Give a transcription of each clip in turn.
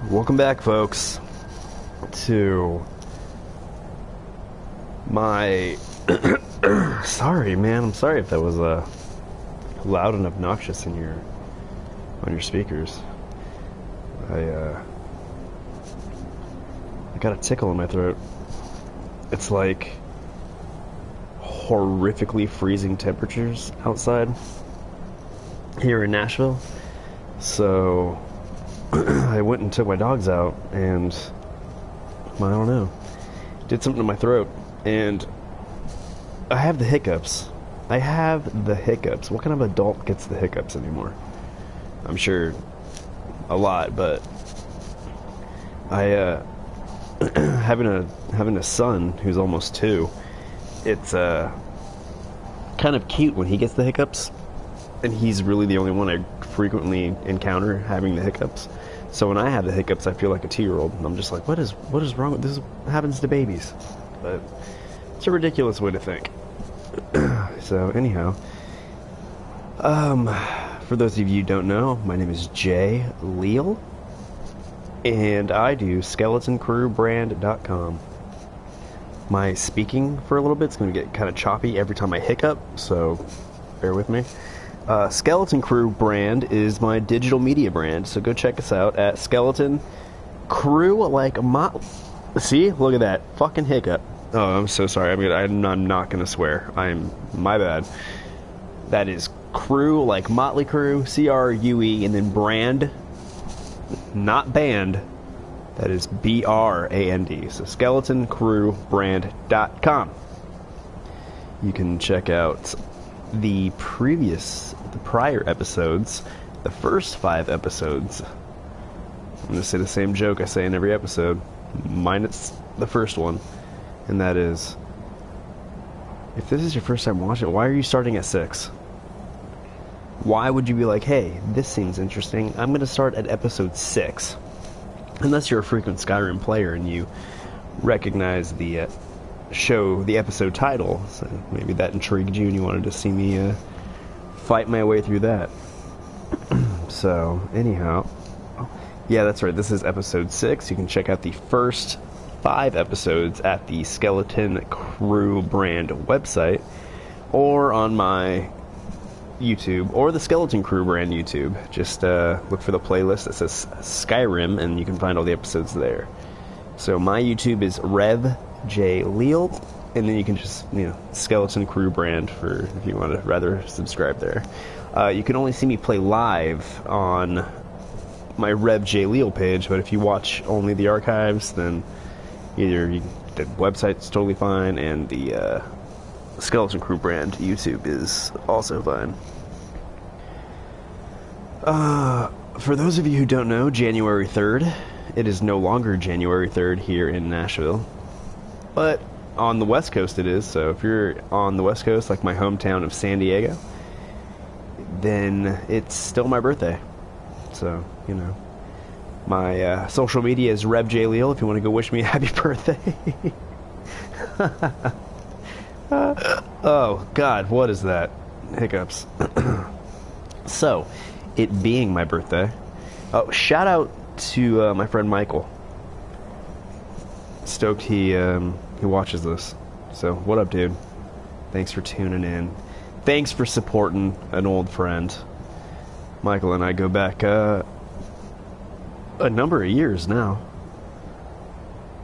Welcome back, folks, to my... Sorry, man. I'm sorry if that was loud and obnoxious in on your speakers. I got a tickle in my throat. It's like horrifically freezing temperatures outside here in Nashville. So I went and took my dogs out, and I don't know, did something to my throat, and I have the hiccups. What kind of adult gets the hiccups anymore? I'm sure a lot, but I having a son who's almost 2, it's kind of cute when he gets the hiccups, and he's really the only one I frequently encounter having the hiccups. So when I have the hiccups, I feel like a 2-year-old, and I'm just like, what is wrong with this? Happens to babies, but it's a ridiculous way to think. So anyhow, for those of you who don't know, my name is Jay Leal, and I do SkeletonCrewBrand.com. My speaking for a little bit is going to get kind of choppy every time I hiccup, so bear with me. Skeleton Crew Brand is my digital media brand, so go check us out at Skeleton Crew, like See? Look at that. Fucking hiccup. Oh, I'm so sorry. I'm not going to swear. My bad. That is Crew, like Motley Crue, C-R-U-E, and then brand, not band. That is B-R-A-N-D. So SkeletonCrewBrand.com. You can check out the prior episodes, the first 5 episodes. I'm going to say the same joke I say in every episode, minus the first one, and that is, if this is your first time watching it, why are you starting at 6? Why would you be like, hey, this seems interesting, I'm going to start at episode 6? Unless you're a frequent Skyrim player and you recognize the episode title, so maybe that intrigued you and you wanted to see me fight my way through that. So anyhow, yeah, that's right, this is episode 6. You can check out the first 5 episodes at the Skeleton Crew Brand website, or on my YouTube, or the Skeleton Crew Brand YouTube. Just look for the playlist that says Skyrim, and you can find all the episodes there. So my YouTube is Rev Jay Leal, and then you can just, Skeleton Crew Brand for if you want to rather subscribe there. You can only see me play live on my Rev Jay Leal page, but if you watch only the archives, then the website's totally fine, and the Skeleton Crew Brand YouTube is also fine. For those of you who don't know, January 3rd, it is no longer January 3rd here in Nashville, but on the West Coast it is. So if you're on the West Coast, like my hometown of San Diego, then it's still my birthday. So, my social media is Rev J Leal if you want to go wish me a happy birthday. Oh, God, what is that? Hiccups. So, it being my birthday, shout out to my friend Michael. Stoked he watches this. So, what up, dude? Thanks for tuning in. Thanks for supporting an old friend. Michael and I go back a number of years now.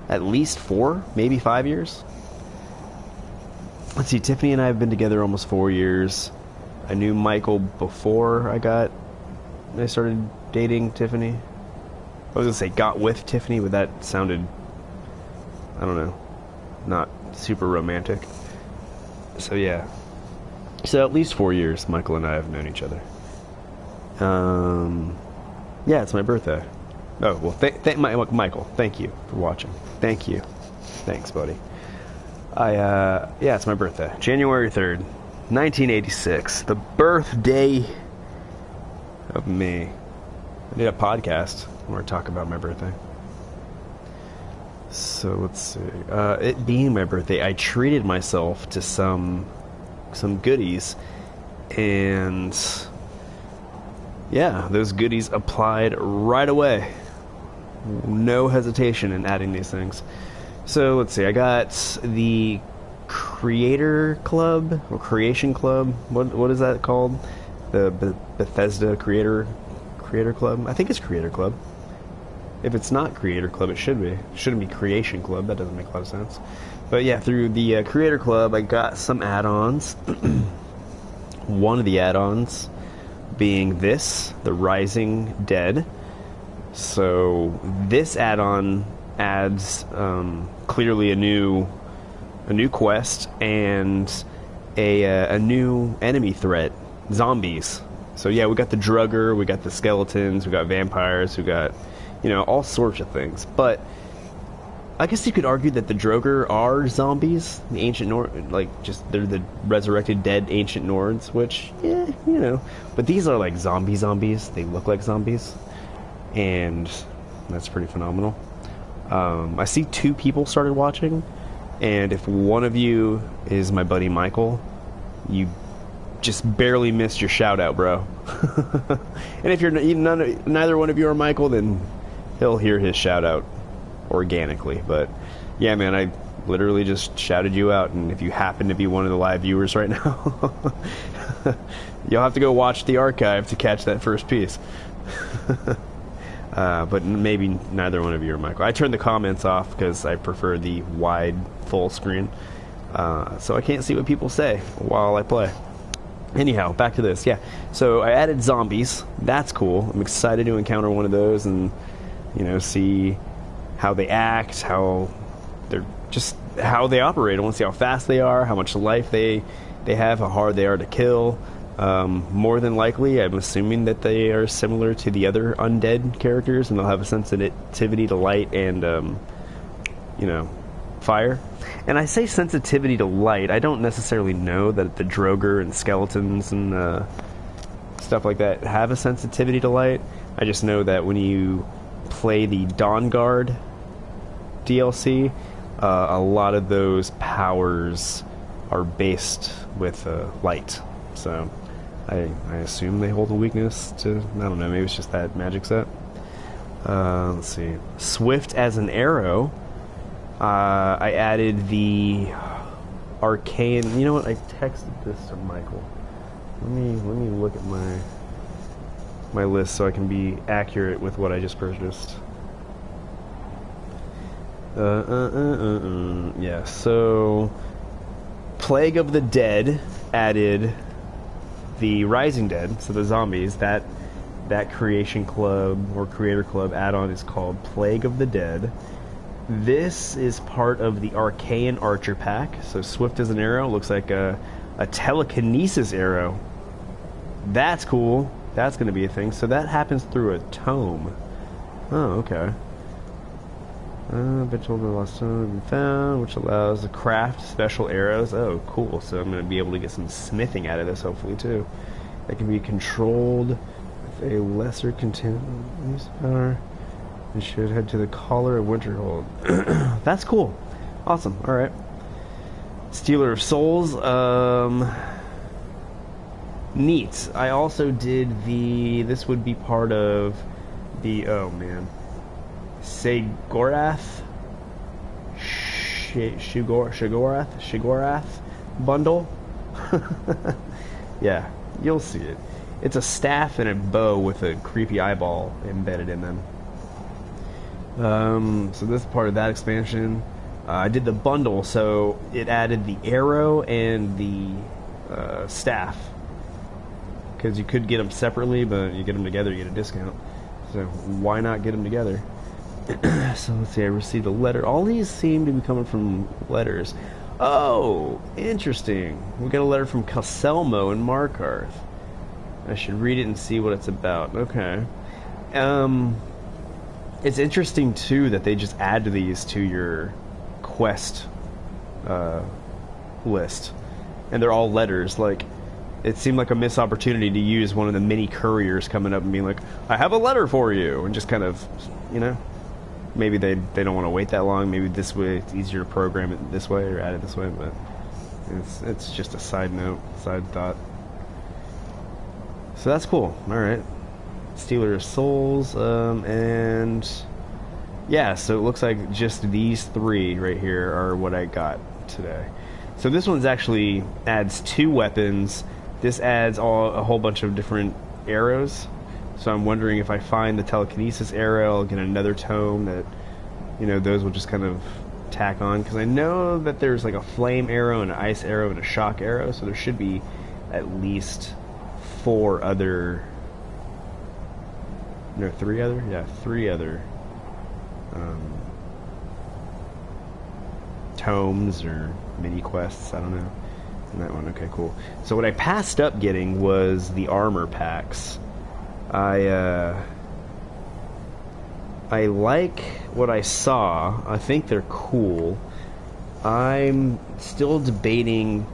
At least 4, maybe 5 years. Let's see, Tiffany and I have been together almost 4 years. I knew Michael before I started dating Tiffany. I was going to say got with Tiffany, but that sounded, I don't know, not super romantic. So yeah. So at least 4 years Michael and I have known each other. Yeah, it's my birthday. Oh, well, Michael, thank you for watching. Thank you. Thanks, buddy. Yeah, it's my birthday. January 3rd, 1986. The birthday of me. I did a podcast where I talk about my birthday. So, let's see. It being my birthday, I treated myself to some goodies, and yeah, those goodies applied right away. no hesitation in adding these things. So let's see, I got the Creator Club or Creation Club. What is that called? The Bethesda Creator Club. I think it's Creator Club. If it's not Creator Club, it should be. It shouldn't be Creation Club. That doesn't make a lot of sense. But yeah, through the Creator Club, I got some add-ons. One of the add-ons being this, the Rising Dead. So this add-on adds clearly a new quest and a new enemy threat, zombies. So yeah, we got the Drugger, we got the skeletons, we got vampires, we got, you know, all sorts of things. But I guess you could argue that the Drugger are zombies, the ancient Nord, like, just, they're the resurrected dead ancient Nords, which, yeah, you know. But these are like zombies. They look like zombies. And that's pretty phenomenal. I see 2 people started watching, and if one of you is my buddy Michael, you just barely missed your shout out, bro. And if you're neither one of you are Michael, then he'll hear his shout out organically. But yeah, man, I literally just shouted you out, and if you happen to be one of the live viewers right now, you'll have to go watch the archive to catch that first piece. But maybe neither one of you are Michael. I turned the comments off because I prefer the wide full screen, so I can't see what people say while I play. Anyhow, back to this. Yeah, so I added zombies. That's cool. I'm excited to encounter one of those and, you know, see how they act, how they operate. I want to see how fast they are, how much life they have, how hard they are to kill. More than likely, I'm assuming that they are similar to the other undead characters, and they'll have a sensitivity to light and, you know, fire. And I say sensitivity to light, I don't necessarily know that the Droger and skeletons and stuff like that have a sensitivity to light. I just know that when you play the Dawn Guard DLC, a lot of those powers are based with light. So I assume they hold a weakness to, I don't know, maybe it's just that magic set. Let's see. Swift as an arrow. I added the arcane. You know what? I texted this to Michael. Let me look at my list so I can be accurate with what I just purchased. Yeah. So, Plague of the Dead added the Rising Dead, so the zombies. That Creation Club or Creator Club add-on is called Plague of the Dead. This is part of the Archaean Archer pack. So Swift as an arrow looks like a telekinesis arrow. That's cool. That's going to be a thing. So that happens through a tome. Oh, okay. Been told the lost tome has been found, which allows the craft special arrows. Oh, cool. So I'm going to be able to get some smithing out of this, hopefully, too. That can be controlled with a lesser continuous power. You should head to the Collar of Winterhold. That's cool. Awesome. Alright. Stealer of Souls. Neat. I also did this would be part of the, oh man, Shagorath bundle. Yeah, you'll see it. It's a staff and a bow with a creepy eyeball embedded in them. So this is part of that expansion. I did the bundle, so it added the arrow and the staff. Because you could get them separately, but you get them together, you get a discount. So why not get them together? So let's see, I received a letter. All these seem to be coming from letters. Oh, interesting. We got a letter from Calselmo in Markarth. I should read it and see what it's about. Okay. It's interesting, too, that they just add these to your quest list. And they're all letters. Like, it seemed like a missed opportunity to use one of the mini couriers coming up and being like, I have a letter for you. And just kind of, you know, maybe they don't want to wait that long. Maybe this way it's easier to program it this way or add it this way. But it's just a side note, side thought. So that's cool. All right. Stealer of Souls, and yeah, so it looks like just these three right here are what I got today. So this one's actually adds 2 weapons. This adds a whole bunch of different arrows. So I'm wondering if I find the telekinesis arrow, I'll get another tome that, you know, those will just kind of tack on. Because I know that there's like a flame arrow and an ice arrow and a shock arrow. So there should be at least 4 other... No, 3 other? Yeah, 3 other tomes or mini quests, I don't know. And that one, okay, cool. So what I passed up getting was the armor packs. I like what I saw. I think they're cool. I'm still debating,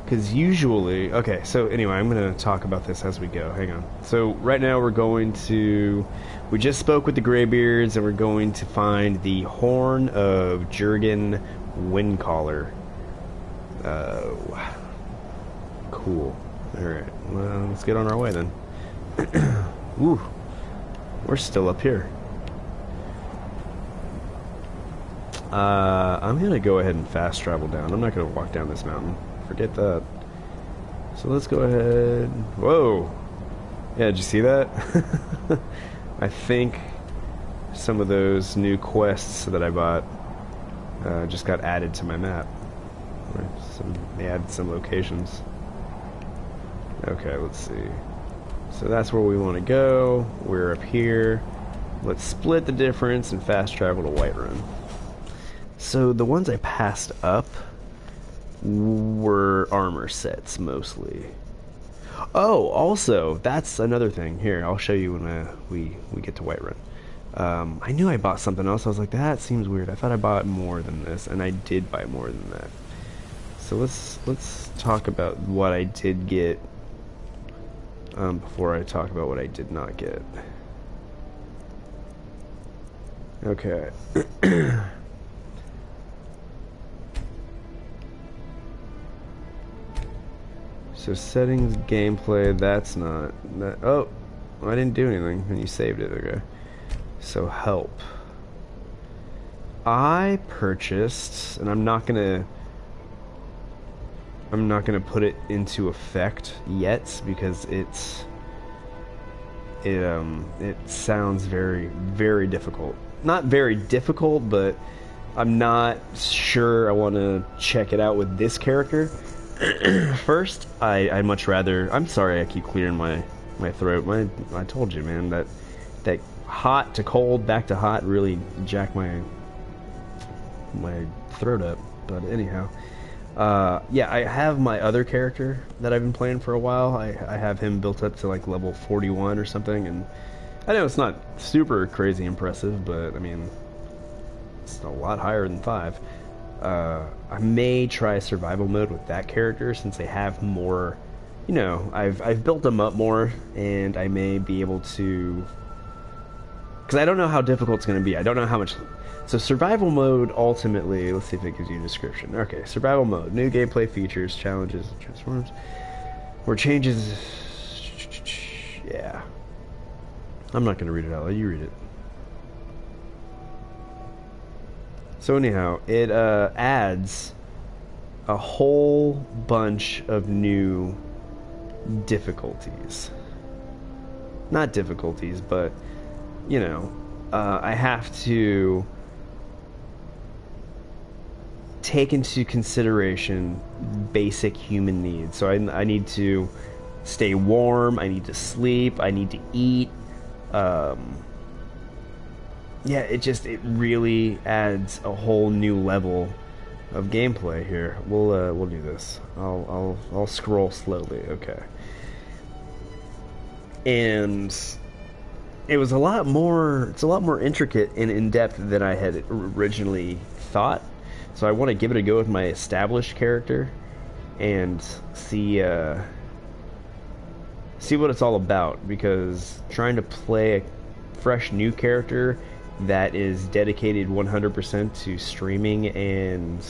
because usually... Okay, so anyway, I'm going to talk about this as we go. Hang on. So right now we're going to... We just spoke with the Greybeards, and we're going to find the Horn of Jurgen Windcaller. Cool. Alright, well, let's get on our way then. Ooh, we're still up here. I'm gonna go ahead and fast travel down. I'm not gonna walk down this mountain. Forget that. So let's go ahead. Whoa! Yeah, did you see that? I think some of those new quests that I bought just got added to my map. They added some locations. Okay, let's see. So that's where we want to go. We're up here. Let's split the difference and fast travel to Whiterun. So the ones I passed up were armor sets mostly. Oh, also, that's another thing. Here, I'll show you when we get to Whiterun. I knew I bought something else. I was like, that seems weird. I thought I bought more than this, and I did buy more than that. So let's talk about what I did get before I talk about what I did not get. Okay. So settings, gameplay, that's not... That, oh, I didn't do anything, and you saved it, okay. So help. I purchased, and I'm not gonna put it into effect yet because it sounds very, very difficult. Not very difficult, but I'm not sure I want to check it out with this character. First, I'd much rather... I'm sorry I keep clearing my throat. I told you, man, that hot to cold, back to hot really jacked my throat up. But anyhow, yeah, I have my other character that I've been playing for a while. I have him built up to like level 41 or something, and I know it's not super crazy impressive, but I mean, it's a lot higher than 5. I may try survival mode with that character since they have more, you know, I've built them up more, and I may be able to, because I don't know how difficult it's going to be. I don't know how much. So survival mode ultimately, let's see if it gives you a description. Okay, survival mode, new gameplay features, challenges, transforms, or changes. Yeah, I'm not going to read it out loud. You read it. So anyhow, it adds a whole bunch of new difficulties. Not difficulties, but, you know, I have to take into consideration basic human needs. So I need to stay warm, I need to sleep, I need to eat. Yeah, it really adds a whole new level of gameplay here. We'll do this. I'll scroll slowly. Okay. And it was a lot more. It's a lot more intricate and in depth than I had originally thought. So I want to give it a go with my established character and see what it's all about. Because trying to play a fresh new character that is dedicated 100% to streaming and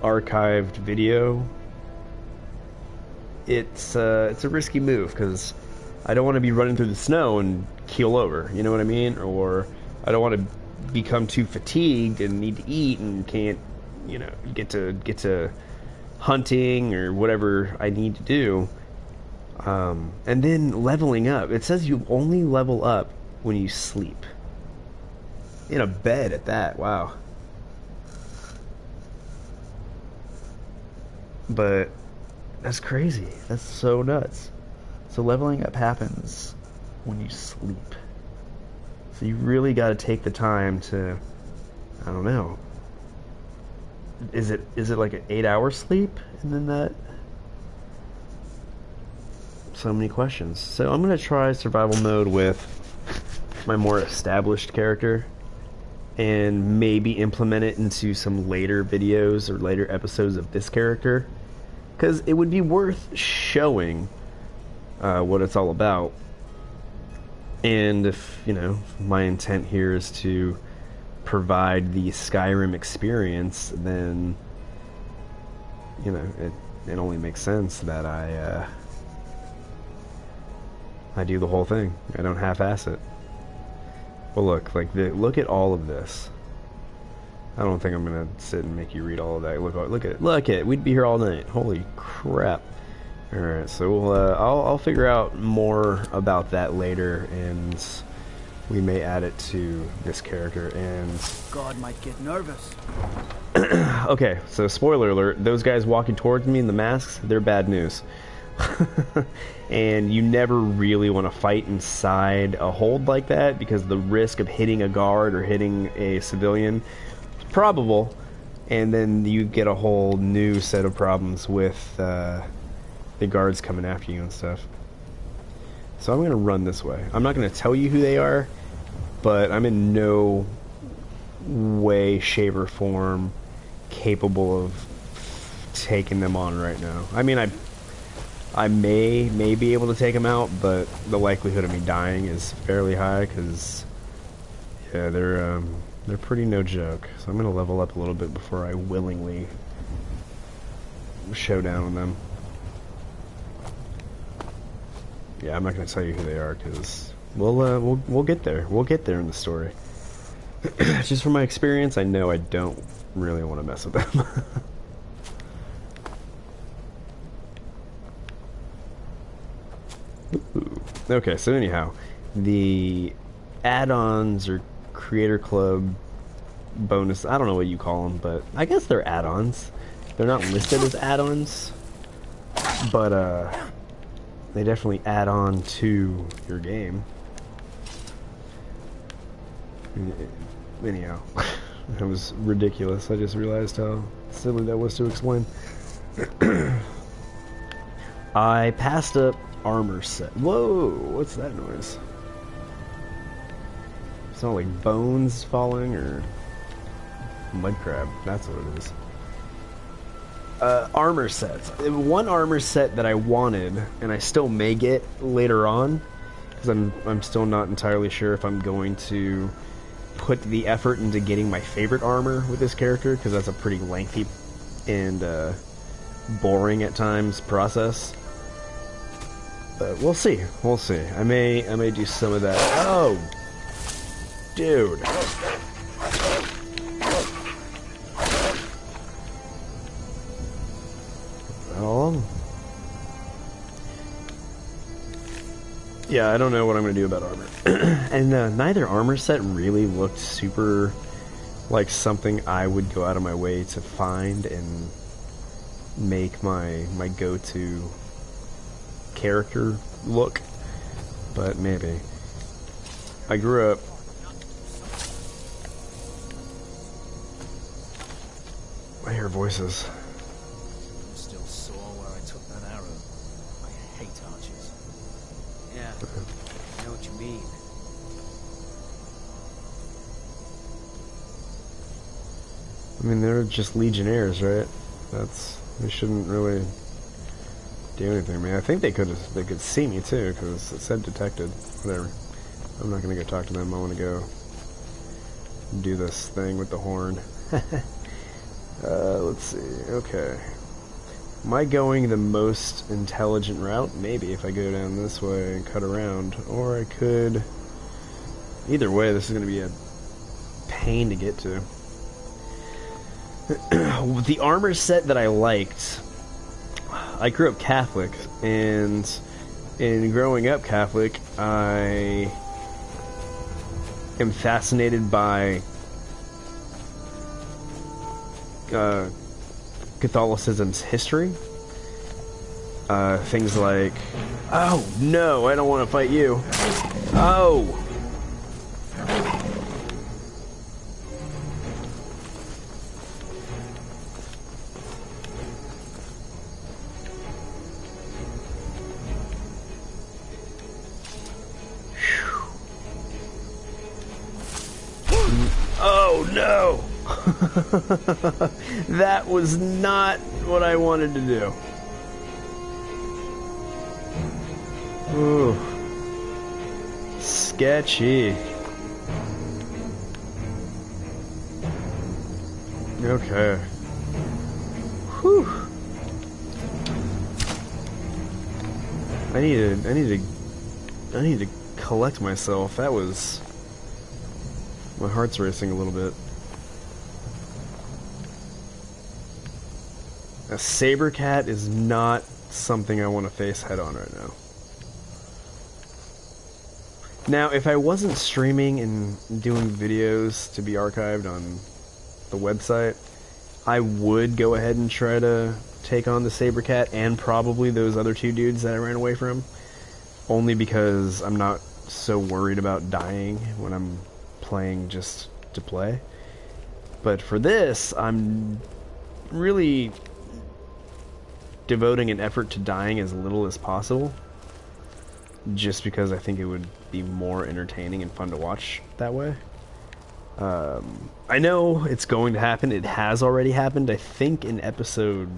archived video, it's a risky move because I don't want to be running through the snow and keel over, you know what I mean? Or I don't want to become too fatigued and need to eat and can't, you know, get to hunting or whatever I need to do. And then leveling up. It says you only level up when you sleep. In a bed at that. Wow. But that's crazy. That's so nuts. So leveling up happens when you sleep. So you really got to take the time to, I don't know. Is it like an 8-hour sleep and then that? So many questions. So I'm going to try survival mode with my more established character and maybe implement it into some later videos or later episodes of this character, because it would be worth showing what it's all about. And if, you know, my intent here is to provide the Skyrim experience, then, you know, it only makes sense that I do the whole thing. I don't half-ass it. Well, look at all of this. I don't think I'm gonna sit and make you read all of that. Look at it. We'd be here all night. Holy crap! All right, so I'll figure out more about that later, and we may add it to this character. And God might get nervous. okay, so spoiler alert: those guys walking towards me in the masks, they're bad news. And you never really want to fight inside a hold like that, because the risk of hitting a guard or hitting a civilian is probable, and then you get a whole new set of problems with the guards coming after you and stuff. So I'm going to run this way. I'm not going to tell you who they are, but I'm in no way, shape, or form capable of taking them on right now. I mean, I may be able to take them out, but the likelihood of me dying is fairly high, because yeah, they're pretty no joke. So I'm gonna level up a little bit before I willingly show down on them. Yeah, I'm not gonna tell you who they are, because we'll get there. We'll get there in the story. Just from my experience, I know I don't really want to mess with them. Ooh. Okay, so anyhow, the add-ons or Creator Club bonus, I don't know what you call them, but I guess they're add-ons. They're not listed as add-ons, but they definitely add on to your game. Anyhow, that was ridiculous. I just realized how silly that was to explain. I passed up armor set. Whoa, what's that noise? It's not like bones falling or mud crab. That's what it is. Armor sets. One armor set that I wanted, and I still may get later on, because I'm still not entirely sure if I'm going to put the effort into getting my favorite armor with this character, because that's a pretty lengthy and boring at times process. But we'll see. We'll see. I may do some of that. Oh, dude. Yeah, I don't know what I'm going to do about armor. And neither armor set really looked super like something I would go out of my way to find and make my go-to character look. But maybe. I grew up... I hear voices. I'm still sore where I took that arrow. I hate archers. Yeah, I know what you mean. I mean, they're just legionnaires, right? They shouldn't really do anything. I mean, I think they could see me too, because it said detected. Whatever. I'm not gonna go talk to them. I want to go do this thing with the horn. Let's see. Okay. Am I going the most intelligent route? Maybe, if I go down this way and cut around. Or I could... Either way, this is going to be a pain to get to. The armor set that I liked, I grew up Catholic, and in growing up Catholic, I am fascinated by Catholicism's history. Things like, oh no, I don't want to fight you. Oh! Oh no! That was not what I wanted to do. Ooh. Sketchy. Okay. Whew. I need to collect myself. That was... My heart's racing a little bit. A saber cat is not something I want to face head on right now. Now, if I wasn't streaming and doing videos to be archived on the website, I would go ahead and try to take on the saber cat and probably those other two dudes that I ran away from. Only because I'm not so worried about dying when I'm playing just to play. But for this, I'm really devoting an effort to dying as little as possible, just because I think it would be more entertaining and fun to watch that way. I know it's going to happen. It has already happened. I think in episode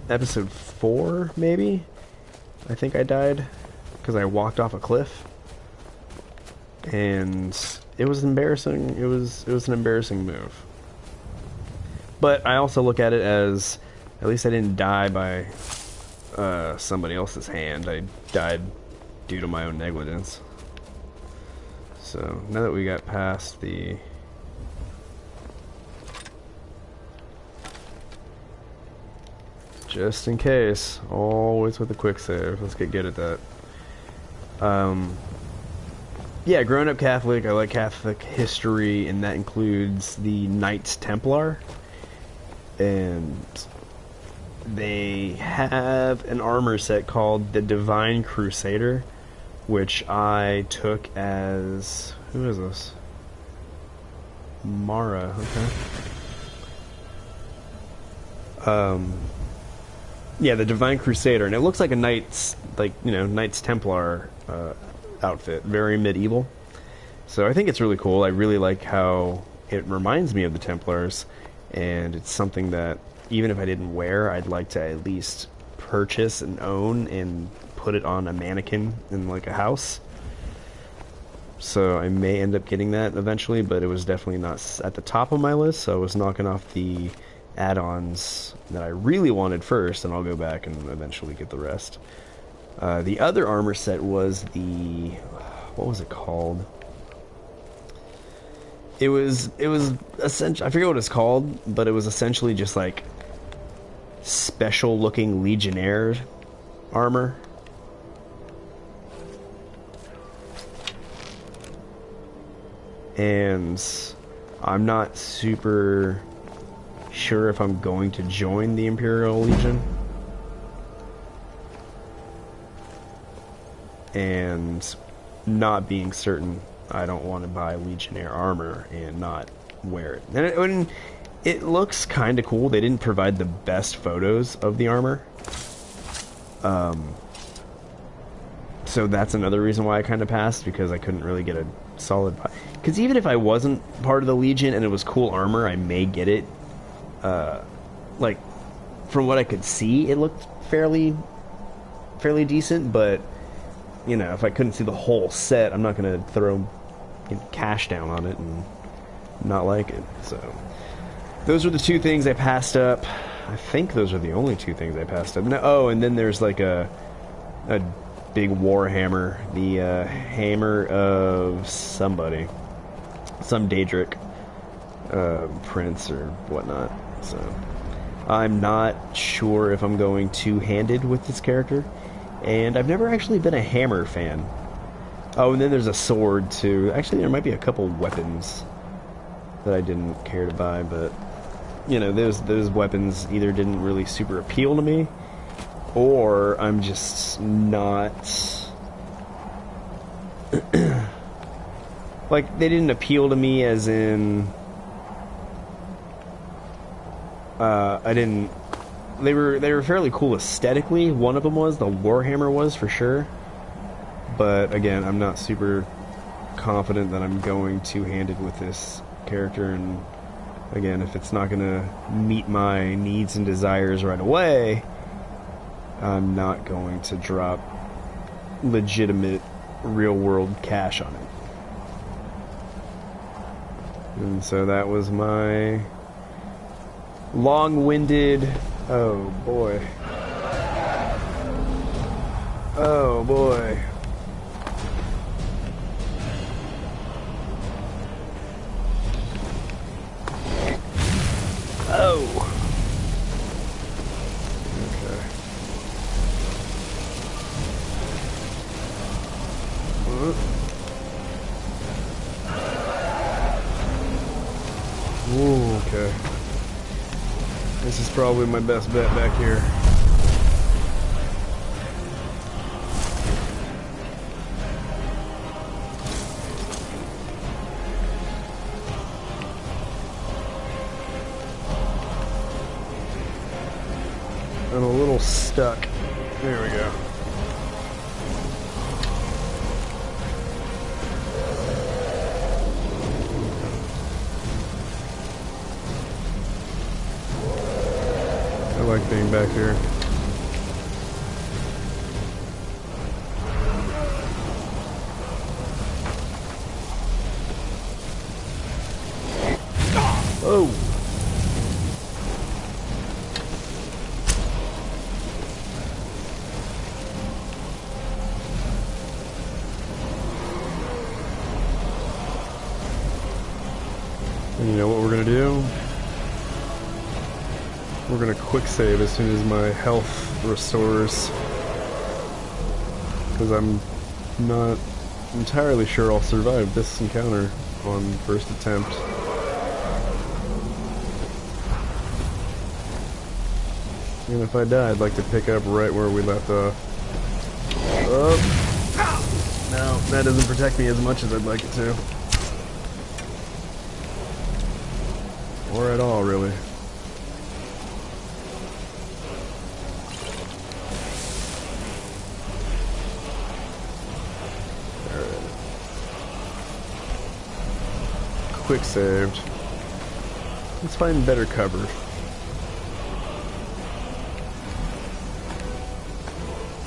4, maybe? I think I died because I walked off a cliff. And it was embarrassing. It was an embarrassing move. But I also look at it as, at least I didn't die by somebody else's hand. I died due to my own negligence. So, now that we got past the... Just in case, always with a quick save. Let's get good at that. Yeah, growing up Catholic, I like Catholic history, and that includes the Knights Templar. And they have an armor set called the Divine Crusader, which I took as... Who is this? Mara, okay. Yeah, the Divine Crusader, and it looks like a Knights, Knights Templar outfit, very medieval. So I think it's really cool. I really like how it reminds me of the Templars, and it's something that even if I didn't wear, I'd like to at least purchase and own and put it on a mannequin in like a house. So I may end up getting that eventually, but it was definitely not at the top of my list, so I was knocking off the add-ons that I really wanted first, and I'll go back and eventually get the rest. The other armor set was the... What was it called? It was essentially... I forget what it's called, but it was essentially just like special-looking Legionnaire armor. And I'm not super sure if I'm going to join the Imperial Legion. And not being certain, I don't want to buy Legionnaire armor and not wear it. And it looks kind of cool. They didn't provide the best photos of the armor. So that's another reason why I kind of passed, because I couldn't really get a solid... Because even if I wasn't part of the Legion and it was cool armor, I may get it. Like, from what I could see, it looked fairly decent, but, you know, if I couldn't see the whole set, I'm not going to throw cash down on it and not like it. So, those were the two things I passed up. I think those are the only two things I passed up. No, oh, and then there's like a big war hammer, the hammer of somebody, some Daedric prince or whatnot. So I'm not sure if I'm going two-handed with this character, and I've never actually been a hammer fan. Oh, and then there's a sword too. Actually, there might be a couple weapons that I didn't care to buy, but you know, those weapons either didn't really super appeal to me, or I'm just not like, they didn't appeal to me as in they were fairly cool aesthetically. One of them was, the Warhammer was for sure, but again, I'm not super confident that I'm going two-handed with this character, and again, if it's not gonna meet my needs and desires right away, I'm not going to drop legitimate real-world cash on it. And so that was my long-winded... Oh boy. Oh boy. Oh. Okay. Ooh, okay. This is probably my best bet back here. I'm a little stuck. There we go. I like being back here. Oh! And you know what we're gonna do? We're gonna quick save as soon as my health restores, because I'm not entirely sure I'll survive this encounter on first attempt. And if I die, I'd like to pick up right where we left off. Oh! No, that doesn't protect me as much as I'd like it to. Or at all, really. Quick saved. Let's find better cover.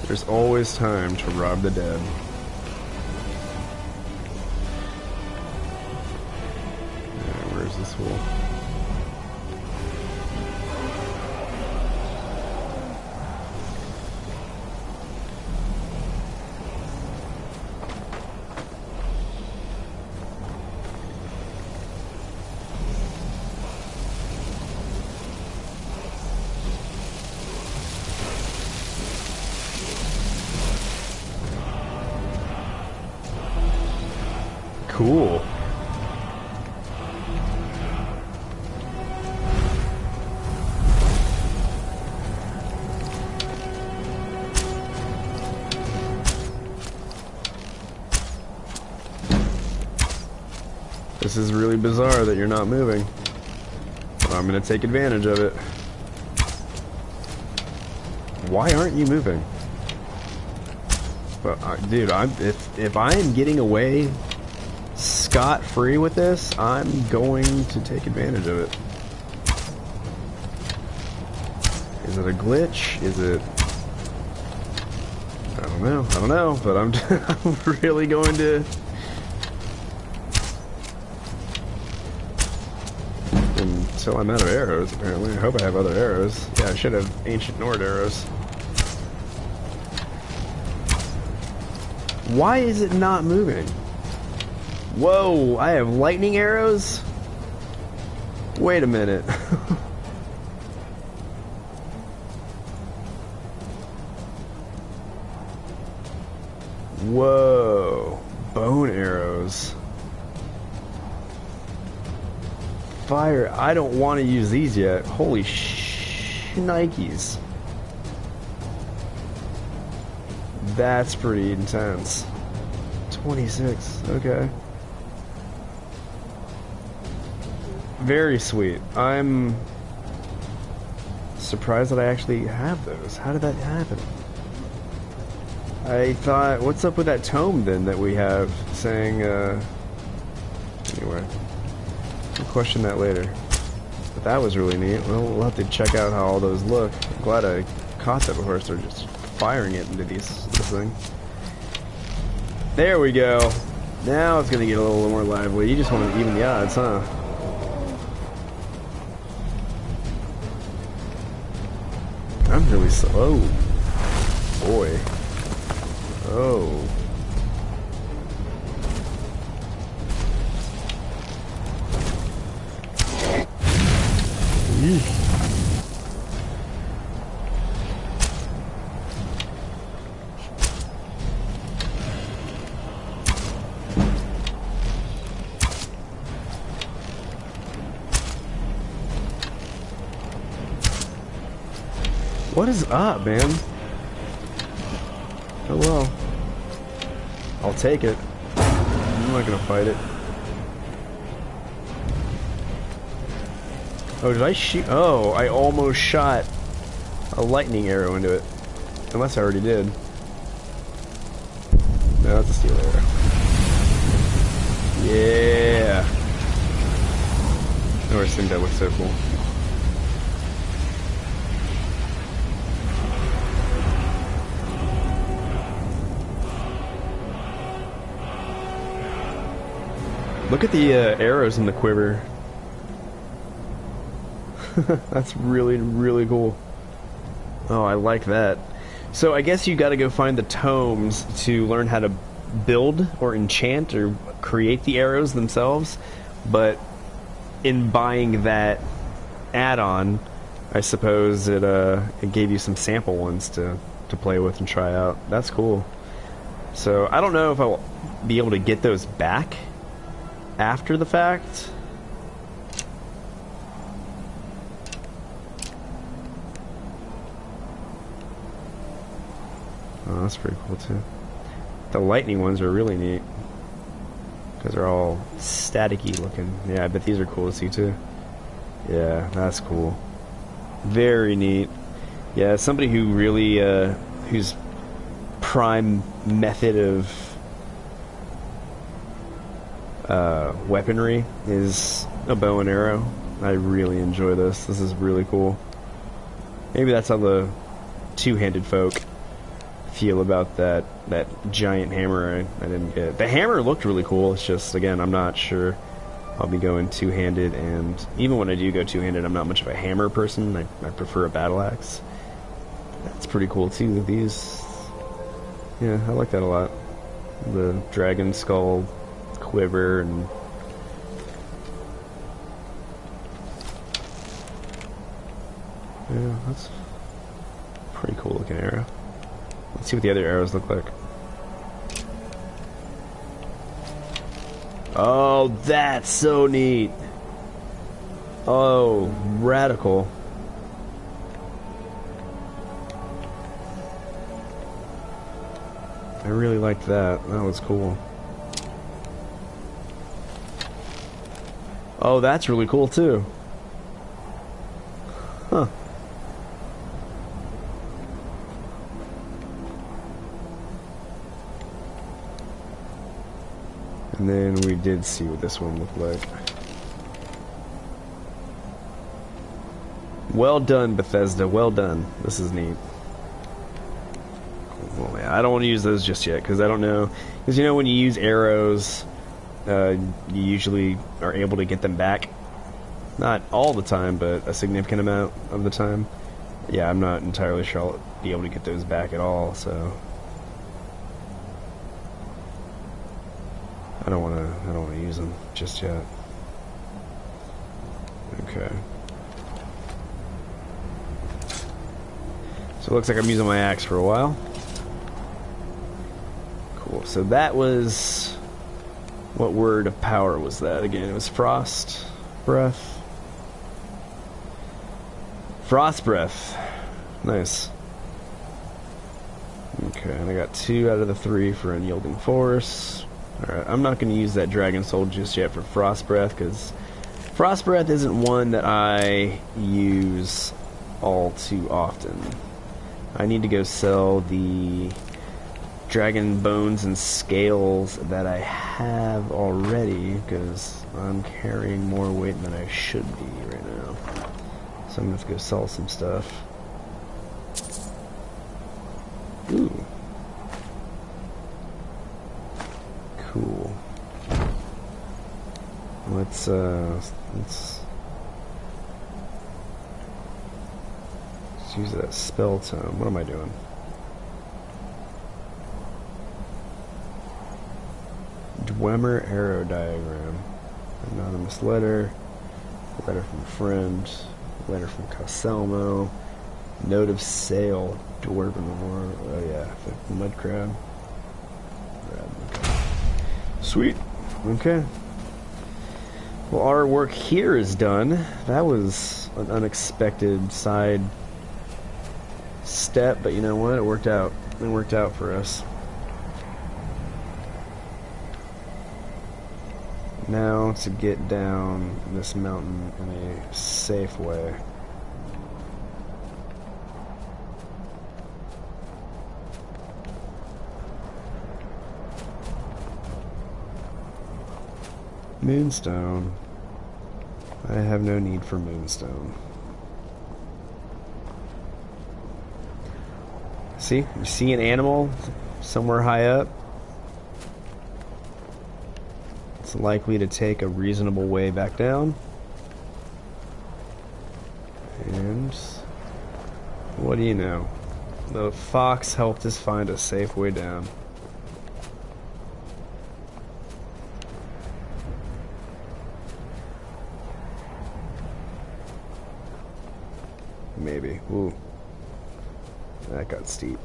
There's always time to rob the dead. Where's this hole? Cool. This is really bizarre that you're not moving. I'm gonna take advantage of it. Why aren't you moving? But dude, if I am getting away scot-free with this, I'm going to take advantage of it. Is it a glitch? Is it... I don't know, but I'm, I'm really going to... Until I'm out of arrows, apparently. I hope I have other arrows. Yeah, I should have Ancient Nord arrows. Why is it not moving? Whoa, I have lightning arrows? Wait a minute. Whoa, bone arrows. Fire, I don't want to use these yet. Holy shnikes. That's pretty intense. 26, okay. Very sweet. I'm surprised that I actually have those. How did that happen? I thought, what's up with that tome then that we have saying, anyway. We'll question that later. But that was really neat. Well, we'll have to check out how all those look. I'm glad I caught that before I started just firing it into this thing. There we go. Now it's gonna get a little more lively. You just want to even the odds, huh? I'm really slow. Oh, boy. Oh. Eesh. What is up, man? Oh well. I'll take it. I'm not gonna fight it. Oh, did I shoot? Oh, I almost shot a lightning arrow into it. Unless I already did. No, that's a steel arrow. Yeah. I always think that looks so cool. Look at the arrows in the quiver. That's really, really cool. Oh, I like that. So I guess you gotta go find the tomes to learn how to build or enchant or create the arrows themselves. But in buying that add-on, I suppose it gave you some sample ones to play with and try out. That's cool. So I don't know if I'll be able to get those back after the fact. Oh, that's pretty cool too. The lightning ones are really neat because they're all staticky looking. Yeah, I bet these are cool to see too. Yeah, that's cool. Very neat. Yeah, somebody who really whose prime method of weaponry is a bow and arrow. I really enjoy this. This is really cool. Maybe that's how the two-handed folk feel about that giant hammer I didn't get. The hammer looked really cool. It's just, again, I'm not sure I'll be going two-handed, and even when I do go two-handed, I'm not much of a hammer person. I prefer a battle axe. That's pretty cool too. These, yeah, I like that a lot. The dragon skull quiver and yeah, that's a pretty cool looking arrow. Let's see what the other arrows look like. Oh, that's so neat. Oh, radical. I really liked that. That was cool. Oh, that's really cool too. Huh. And then we did see what this one looked like. Well done, Bethesda. Well done. This is neat. Well, yeah, I don't want to use those just yet because I don't know. Because you know, when you use arrows, you usually are able to get them back. Not all the time, but a significant amount of the time. Yeah, I'm not entirely sure I'll be able to get those back at all, so. I don't wanna use them just yet. Okay. So it looks like I'm using my axe for a while. Cool. So that was... What word of power was that again? It was frost breath. Frost breath. Nice. Okay, and I got 2 out of the 3 for unyielding force. Alright, I'm not going to use that dragon soul just yet for frost breath, because frost breath isn't one that I use all too often. I need to go sell the dragon bones and scales that I have already, because I'm carrying more weight than I should be right now. So I'm going to have to go sell some stuff. Ooh. Cool. Let's use that spell tome. What am I doing? Dwemer arrow diagram. Anonymous letter. Letter from friend. Letter from Caselmo. Note of sale. Dwarven memorial. Oh yeah, the mud crab. Okay. Sweet. Okay. Well, our work here is done. That was an unexpected side step, but you know what? It worked out. It worked out for us. Now to get down this mountain in a safe way. Moonstone. I have no need for moonstone. See? You see an animal somewhere high up? It's likely to take a reasonable way back down. And what do you know? The fox helped us find a safe way down. Maybe. Ooh. That got steep.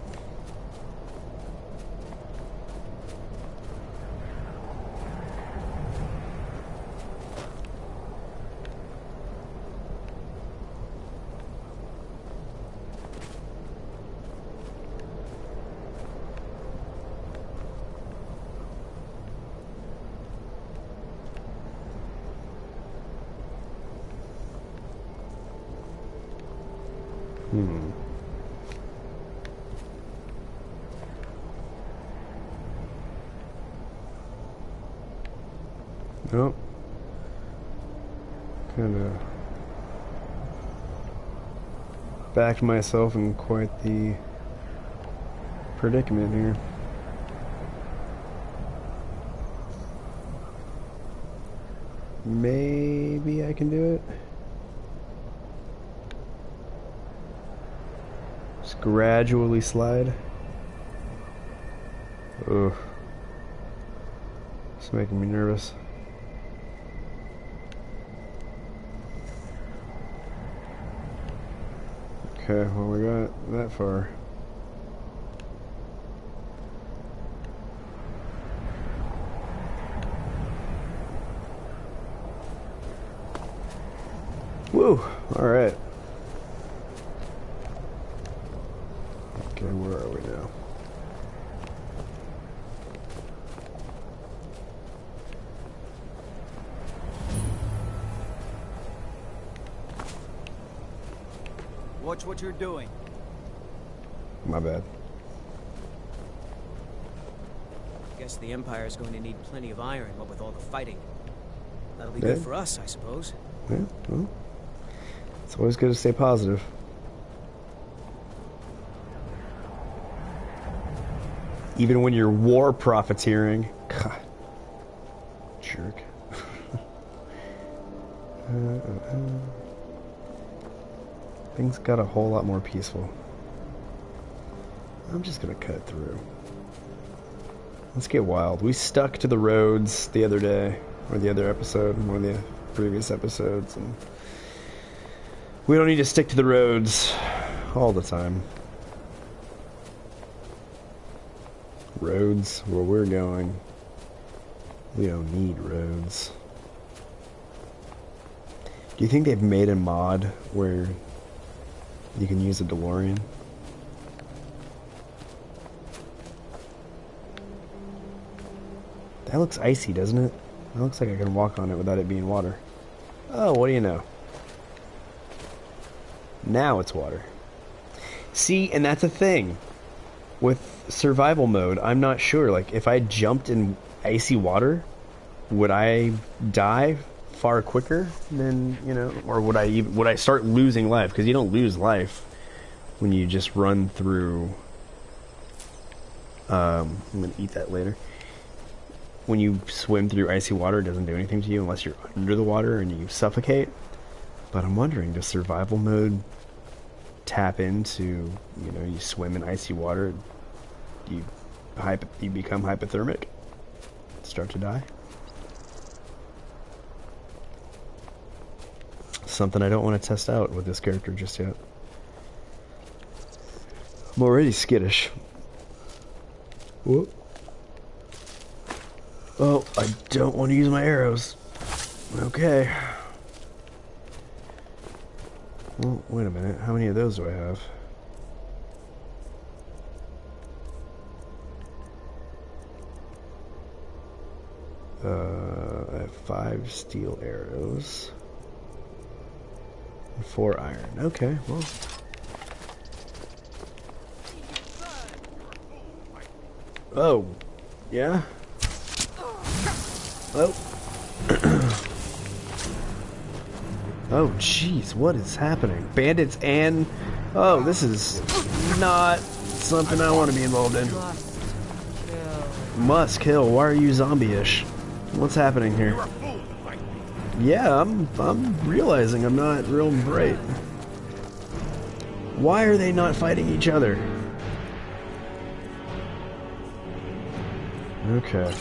Nope. Kinda backed myself in quite the predicament here. Maybe I can do it. Just gradually slide. Ugh. It's making me nervous. Okay, well we got that far. Woo! Alright. Okay, where are we now? Watch what you're doing. My bad. Guess the Empire is going to need plenty of iron, what with all the fighting. That'll be good for us, I suppose. Yeah, well, it's always good to stay positive. Even when you're war profiteering. God. Jerk. Things got a whole lot more peaceful. I'm just gonna cut through. Let's get wild. We stuck to the roads the other day, or the other episode, one of the previous episodes, and we don't need to stick to the roads all the time. Roads where we're going. We don't need roads. Do you think they've made a mod where you can use a DeLorean? That looks icy, doesn't it? That looks like I can walk on it without it being water. Oh, what do you know? Now it's water. See, and that's a thing. With survival mode, I'm not sure. Like, if I jumped in icy water, would I die far quicker than, you know, or would I start losing life? Because you don't lose life when you just run through. I'm gonna eat that later. When you swim through icy water, it doesn't do anything to you unless you're under the water and you suffocate. But I'm wondering, does survival mode tap into, you know, you swim in icy water, you become hypothermic, start to die? Something I don't want to test out with this character just yet. I'm already skittish. Whoop. Oh, I don't want to use my arrows. Okay. Well, wait a minute. How many of those do I have? I have 5 steel arrows. And 4 iron. Okay, well. Oh, yeah? Oh. Oh, jeez, what is happening? Bandits and... Oh, this is not something I want to be involved in. Must kill. Why are you zombie-ish? What's happening here? Yeah, I'm realizing I'm not real bright. Why are they not fighting each other? Okay.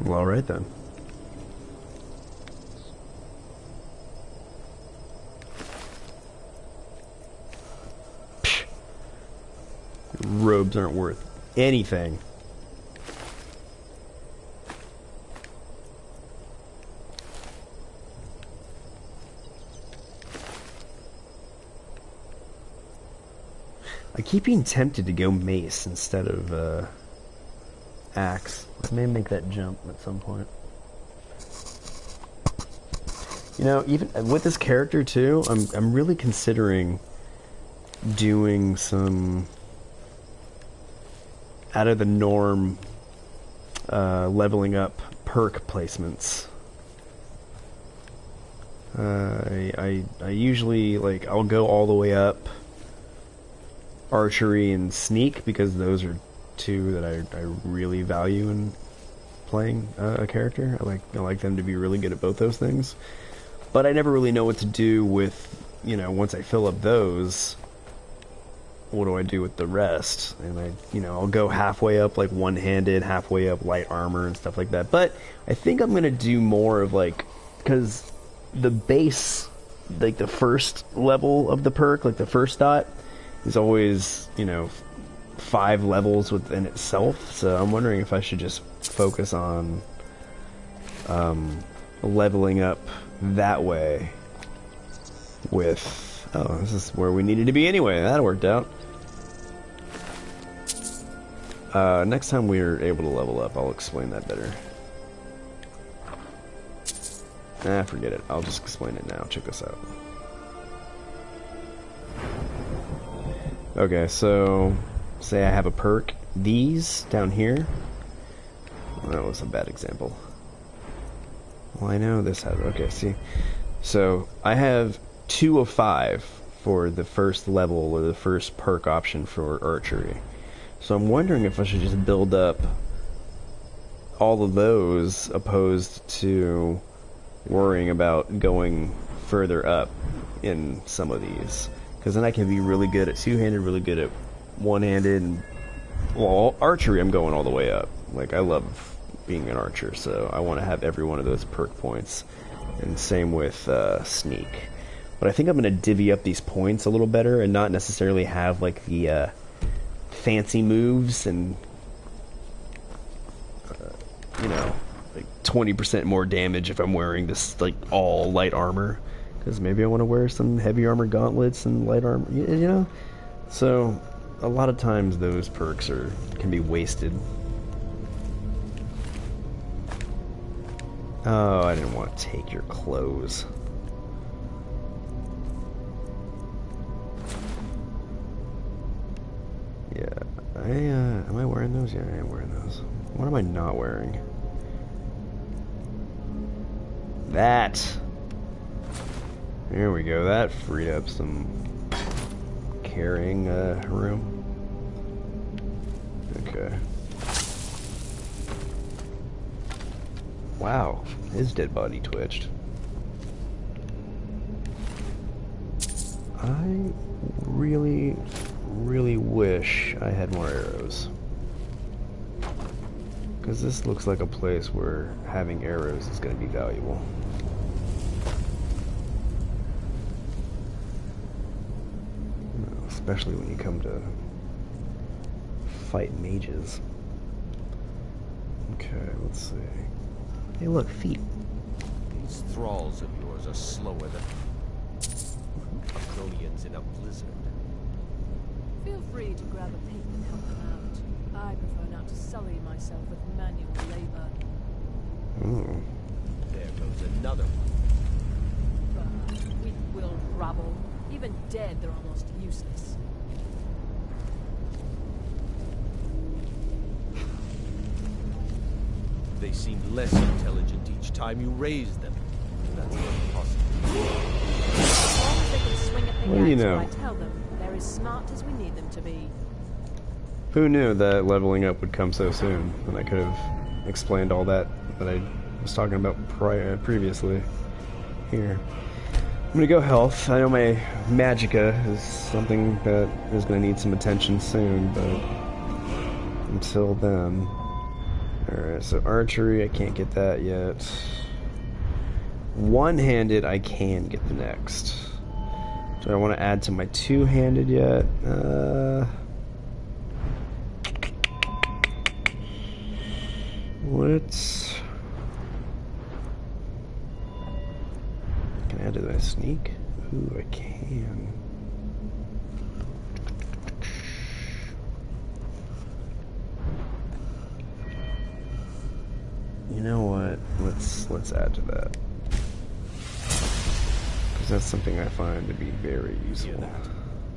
Well, alright then. Psh. Robes aren't worth anything. I keep being tempted to go mace instead of axe. I may make that jump at some point. You know, even with this character too, I'm really considering doing some out of the norm leveling up perk placements. I usually, like, I'll go all the way up archery and sneak because those are two that I really value in playing a character. I like them to be really good at both those things. But I never really know what to do with, you know, once I fill up those, what do I do with the rest? And I'll go halfway up like one-handed, halfway up light armor and stuff like that. But I think I'm gonna do more of, like, because the base, like the first level of the perk, like the first dot, is always, you know, 5 levels within itself, so I'm wondering if I should just focus on leveling up that way with... Oh, this is where we needed to be anyway. That worked out. Next time we're able to level up, I'll explain that better. Forget it. I'll just explain it now. Check this out. Okay, so say I have a perk. These down here. Well, that was a bad example. Well, I know this has. Okay, see. So I have 2 of 5 for the first level or the first perk option for archery. So I'm wondering if I should just build up all of those opposed to worrying about going further up in some of these. Because then I can be really good at two-handed, really good at one-handed, and well, archery I'm going all the way up. Like, I love being an archer, so I want to have every one of those perk points. And same with sneak. But I think I'm going to divvy up these points a little better and not necessarily have like the fancy moves and you know, like 20% more damage if I'm wearing this like all light armor, because maybe I want to wear some heavy armor gauntlets and light armor, you know. So a lot of times those perks can be wasted. Oh, I didn't want to take your clothes. Yeah, am I wearing those? Yeah, I am wearing those. What am I not wearing? That. There we go. That freed up some carrying room. Okay. Wow, his dead body twitched. I really wish I had more arrows. Because this looks like a place where having arrows is going to be valuable. Especially when you come to fight mages. Okay, let's see. Hey, look, feet. These thralls of yours are slower than Argonians in a blizzard. Feel free to grab a pick and help them out. I prefer not to sully myself with manual labor. Ooh. There goes another one. Weak-willed rabble. Even dead, they're almost useless. They seem less intelligent each time you raise them. That's not possible. As long as they can swing at the What do you gags know? when I tell them, they're as smart as we need them to be. Who knew that leveling up would come so soon? And I could have explained all that I was talking about previously. Here. I'm gonna go health. I know my magicka is something that is gonna need some attention soon, but until then. Alright, so archery, I can't get that yet. One-handed, I can get the next. Do I want to add to my two-handed yet? What? Can I add to my sneak? Ooh, I can. You know what? Let's add to that. Because that's something I find to be very useful.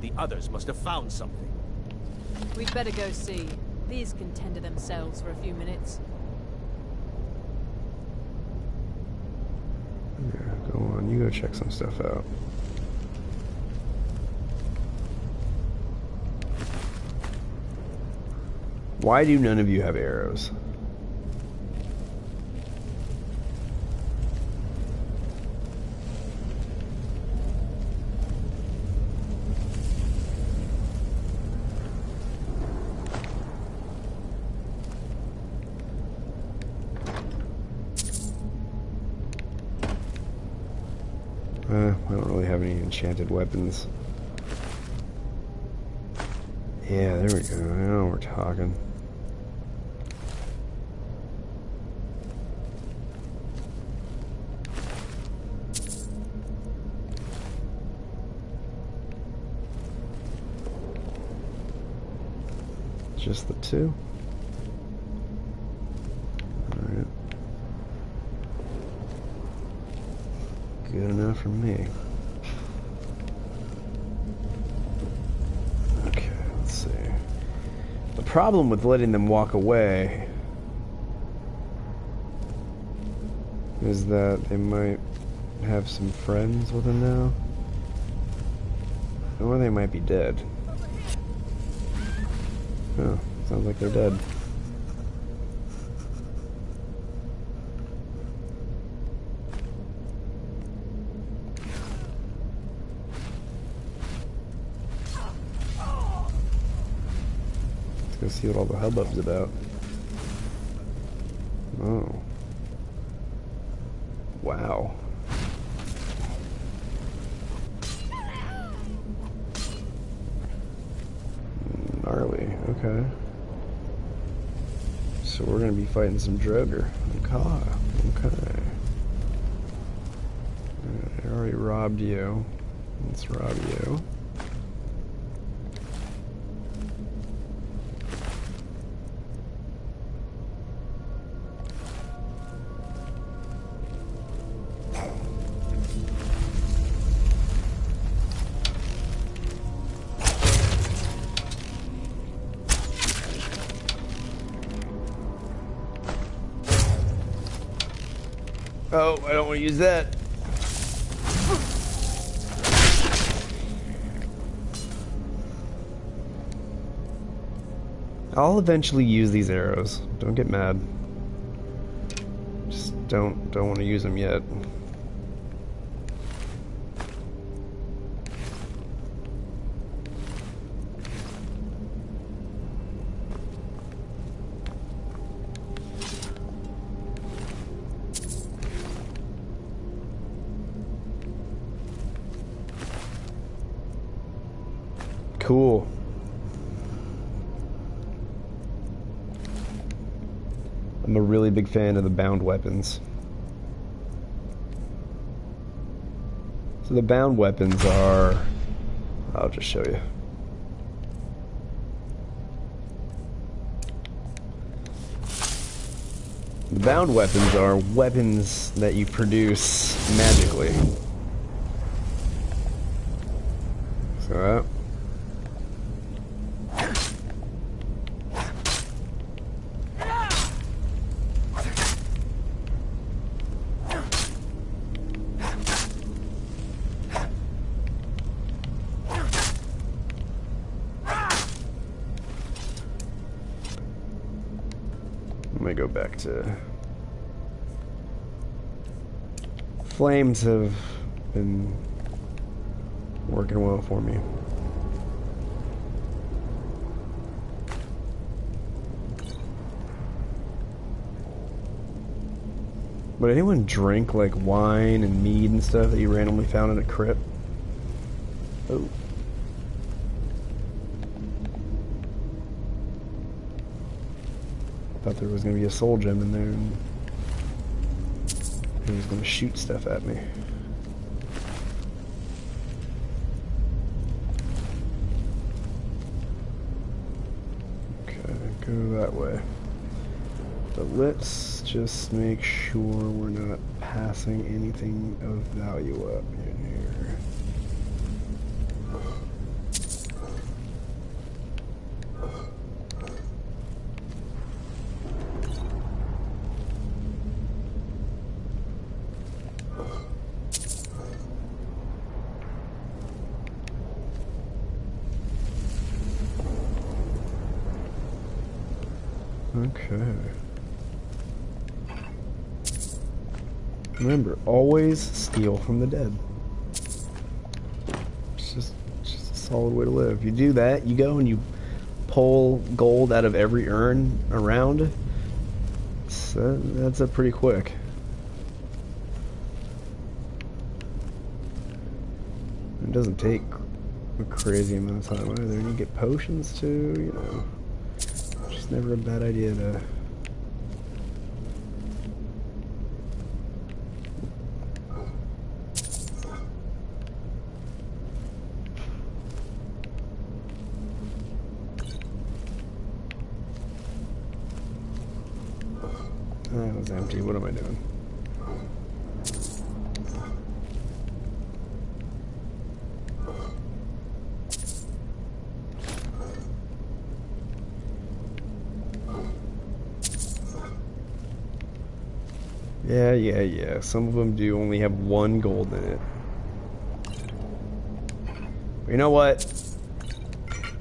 The others must have found something. We'd better go see. These can tend to themselves for a few minutes. Yeah, go on. You go check some stuff out. Why do none of you have arrows? I don't really have any enchanted weapons. Yeah, there we go. Now we're talking. Just the two? Alright. Good enough for me. Okay. The problem with letting them walk away is that they might have some friends with them now. Or they might be dead. Oh, sounds like they're dead. Let's go see what all the hubbub's about. Oh. Wow. Gnarly, okay. So we're gonna be fighting some Droger. Okay. I already robbed you. Let's rob you. Oh, I don't want to use that. I'll eventually use these arrows. Don't get mad. Just don't want to use them yet. Cool. I'm a really big fan of the bound weapons. So the bound weapons are... I'll just show you. The bound weapons are weapons that you produce magically. So let me go back to... Flames have been working well for me. Would anyone drink like wine and mead and stuff that you randomly found in a crypt? Oh. Thought there was gonna be a soul gem in there and he was gonna shoot stuff at me. Okay, go that way. But let's just make sure we're not passing anything of value up in here. Okay. Remember, always steal from the dead. It's just a solid way to live. You do that, you go and you pull gold out of every urn around. So that's up pretty quick. It doesn't take a crazy amount of time either. And you get potions too, you know. Just never a bad idea to... That was empty. What am I doing? Yeah. Some of them do only have one gold in it. But you know what?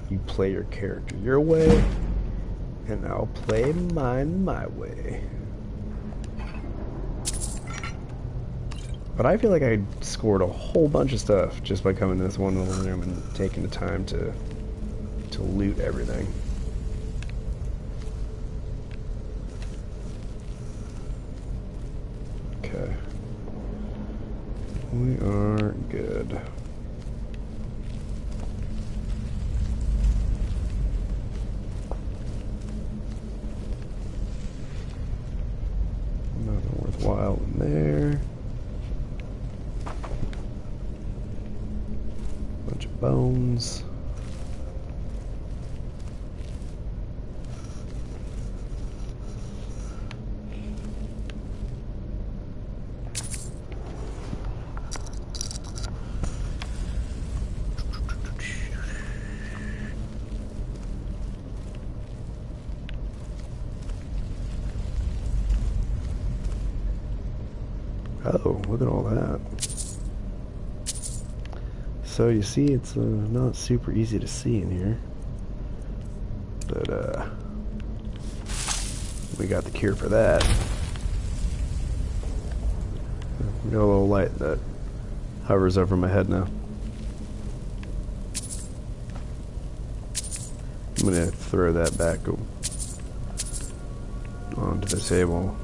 You play your character your way, and I'll play mine my way. But I feel like I scored a whole bunch of stuff just by coming to this one little room and taking the time to loot everything. Okay. We are good. Nothing worthwhile in there. Bunch of bones. Oh, look at all that. So you see, it's not super easy to see in here. But, we got the cure for that. We got a little light that hovers over my head now. I'm gonna throw that back onto the table.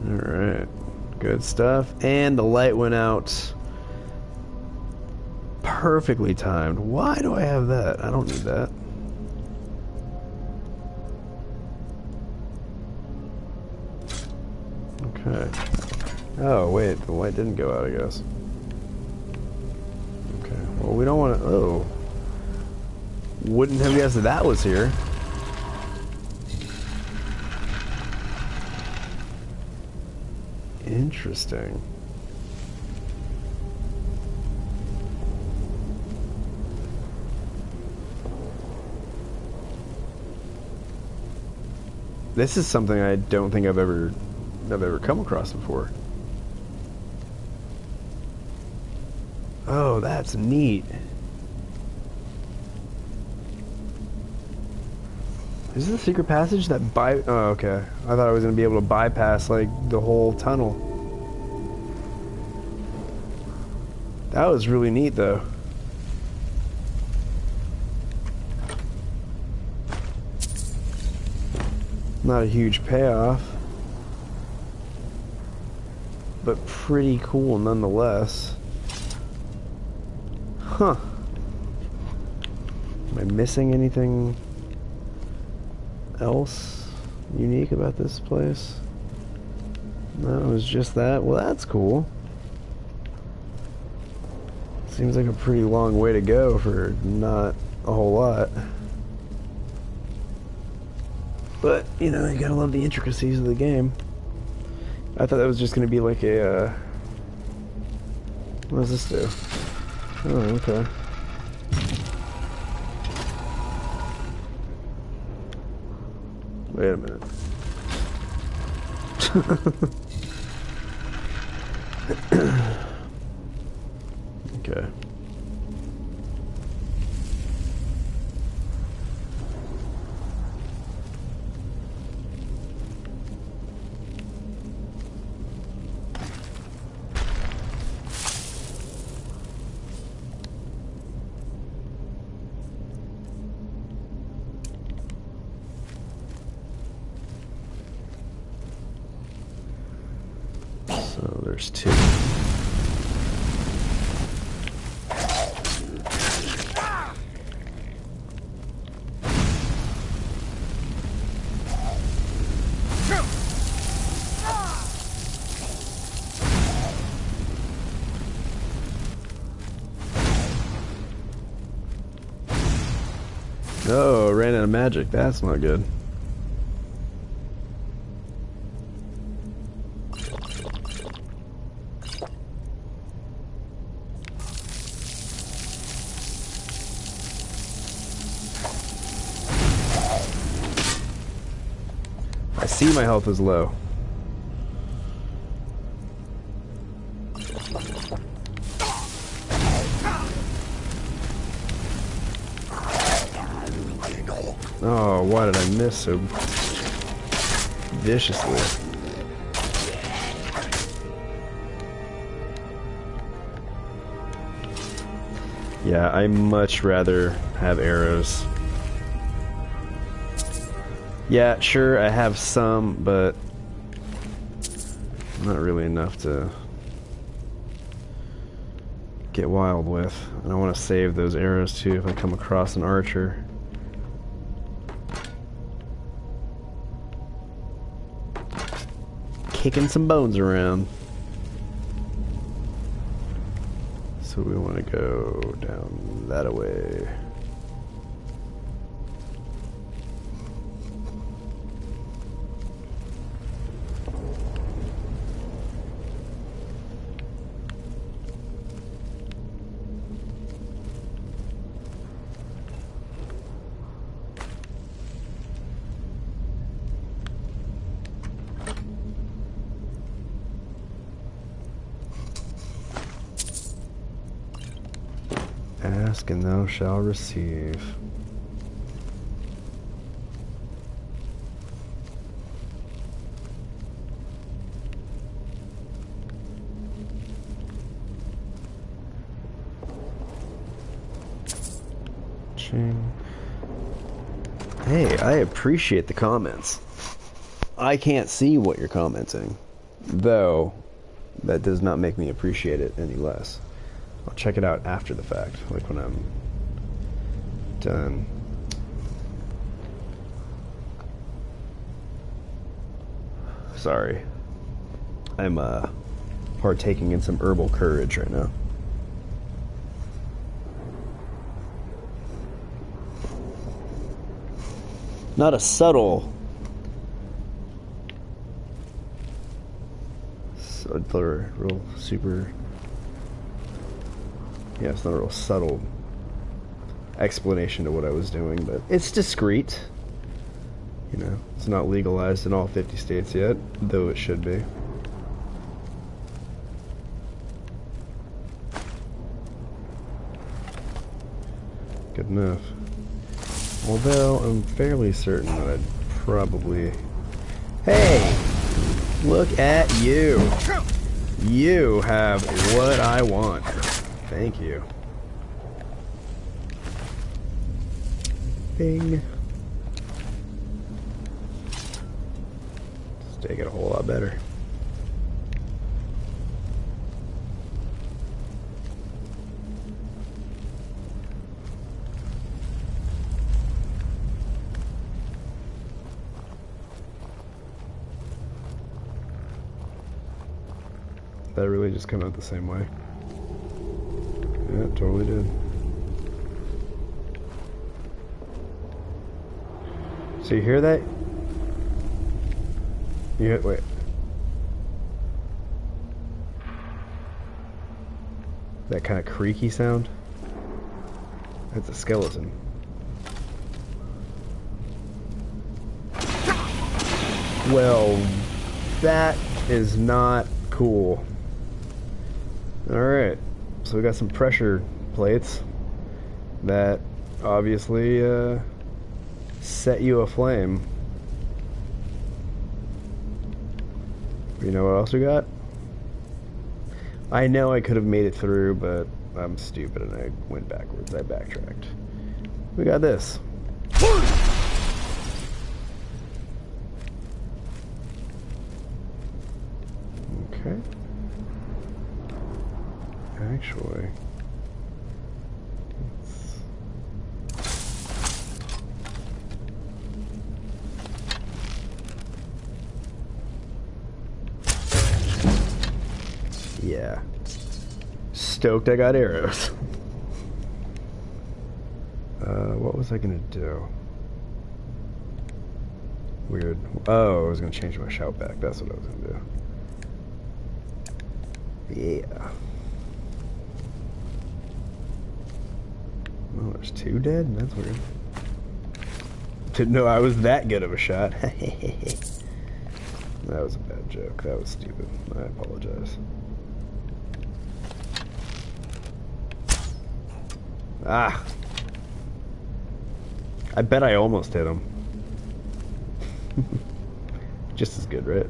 Alright, good stuff. And the light went out. Perfectly timed. Why do I have that? I don't need that. Okay. Oh, wait, the light didn't go out, I guess. Okay, well, we don't want to... Oh. Wouldn't have guessed that was here. Interesting. This is something I don't think I've ever come across before. Oh, that's neat. Is this a secret passage that oh, okay. I thought I was gonna be able to bypass like the whole tunnel. That was really neat though. Not a huge payoff, but pretty cool nonetheless. Huh. Am I missing anything else unique about this place? No, it was just that. Well, that's cool. Seems like a pretty long way to go for not a whole lot. But, you know, you gotta love the intricacies of the game. I thought that was just gonna be like a, what does this do? Oh, okay. Wait a minute. Okay. So there's two. Oh, ran out of magic. That's not good. see my health was low. Oh, why did I miss so viciously? Yeah, I much rather have arrows. Yeah, sure, I have some, but not really enough to get wild with. And I want to save those arrows too if I come across an archer. Kicking some bones around. So we want to go down that way. Ask and thou shalt receive. Ching. Hey, I appreciate the comments. I can't see what you're commenting, though that does not make me appreciate it any less. I'll check it out after the fact, like when I'm done. Sorry. I'm partaking in some herbal courage right now. Not a subtle real super. Yeah, it's not a real subtle explanation to what I was doing, but it's discreet. You know, it's not legalized in all 50 states yet, though it should be. Good enough. Although, I'm fairly certain that I'd probably... Hey! Look at you! You have what I want. Thank you. Bing. Let's take it a whole lot better. That really just come out the same way. Yeah, it totally did. So you hear that? Wait. That kind of creaky sound? That's a skeleton. Well, that is not cool. Alright. So we got some pressure plates that obviously set you aflame. You know what else we got? I know I could have made it through, but I'm stupid and I went backwards. I backtracked. We got this. Okay. Actually, yeah. Stoked I got arrows. What was I gonna do? Weird. Oh, I was gonna change my shout back. That's what I was gonna do. Yeah. Oh, there's two dead? That's weird. Didn't know I was that good of a shot. That was a bad joke. That was stupid. I apologize. Ah! I bet I almost hit him. Just as good, right?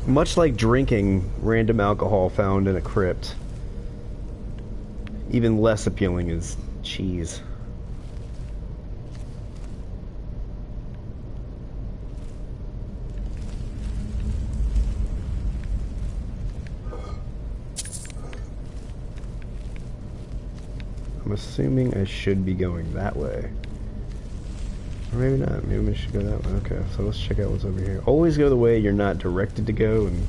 Much like drinking random alcohol found in a crypt, even less appealing is cheese. I'm assuming I should be going that way. Or maybe not. Maybe we should go that way. Okay, so let's check out what's over here. Always go the way you're not directed to go and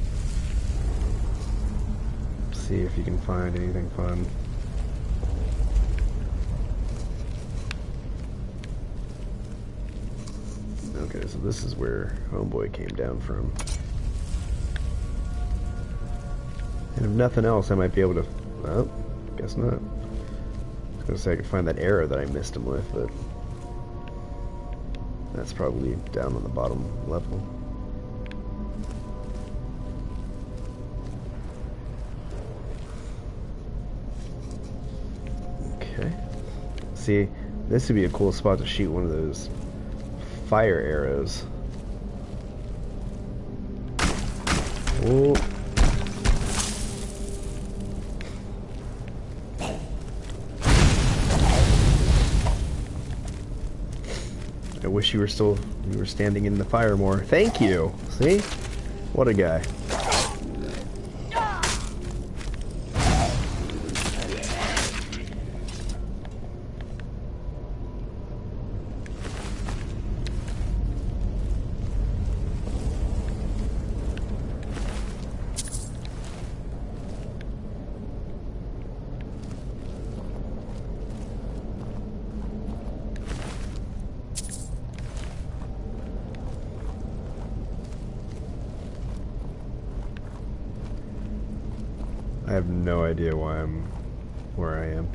see if you can find anything fun. Okay, so this is where Homeboy came down from. And if nothing else, I might be able to... Well, guess not. I was going to say I could find that arrow that I missed him with, but... That's probably down on the bottom level. Okay. See, this would be a cool spot to shoot one of those fire arrows. Whoa. I wish you were standing in the fire more. Thank you. See? What a guy. I have no idea why I'm where I am.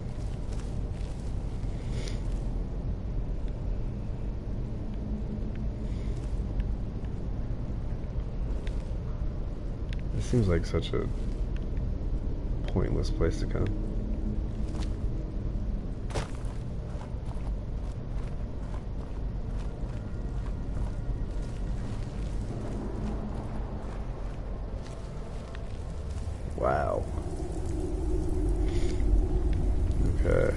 This seems like such a pointless place to come. Wow. Okay.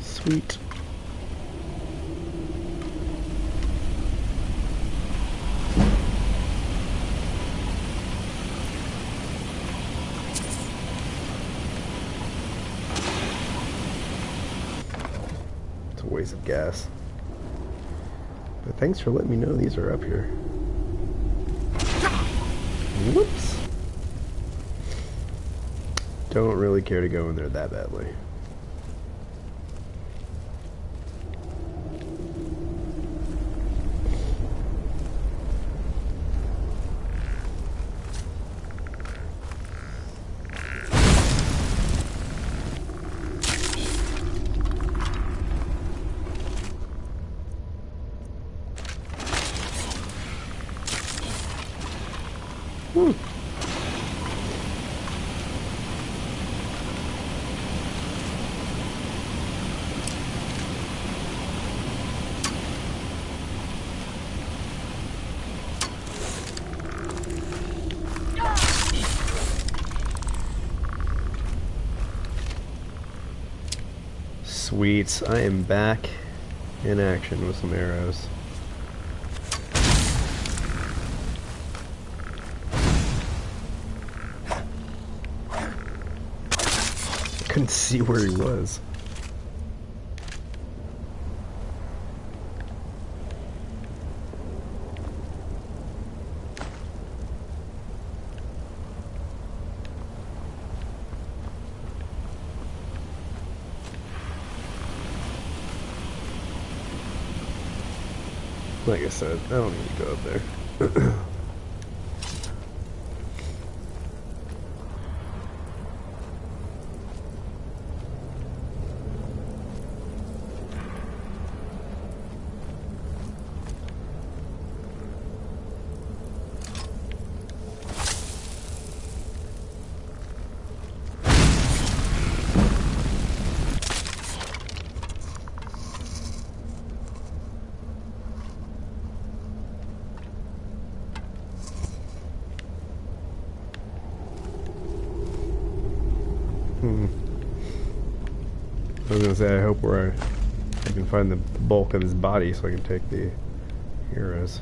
Sweet. It's a waste of gas. But thanks for letting me know these are up here. Whoops. Don't really care to go in there that badly. Sweet. I am back in action with some arrows. I couldn't see where he was. Like I said, I don't need to go up there. I was gonna say, I hope where I can find the bulk of his body so I can take the arrows.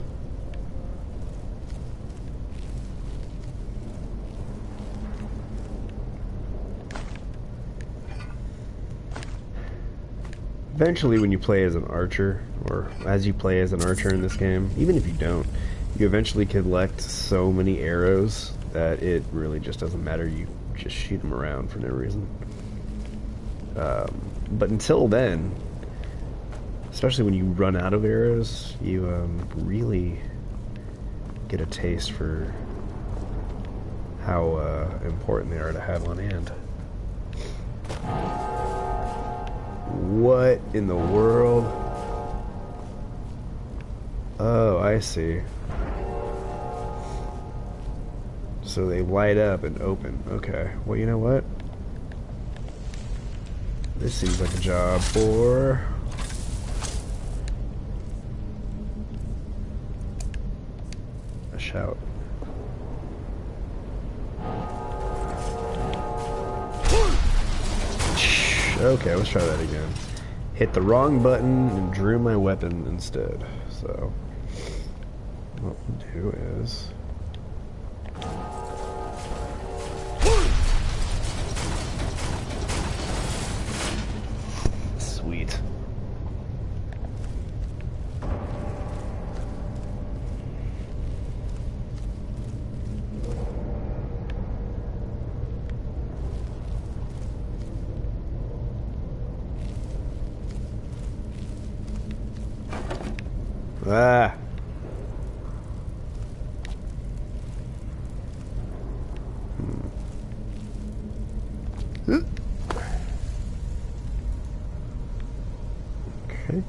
Eventually, when you play as an archer, or as you play as an archer in this game, even if you don't, you eventually collect so many arrows that it really just doesn't matter. You just shoot them around for no reason. But until then, especially when you run out of arrows, you really get a taste for how important they are to have on hand. What in the world? Oh, I see. So they light up and open. Okay, well, you know what? This seems like a job for... a shout. Okay, let's try that again. Hit the wrong button and drew my weapon instead. So, what we'll do is... Sweet. Ah. Okay.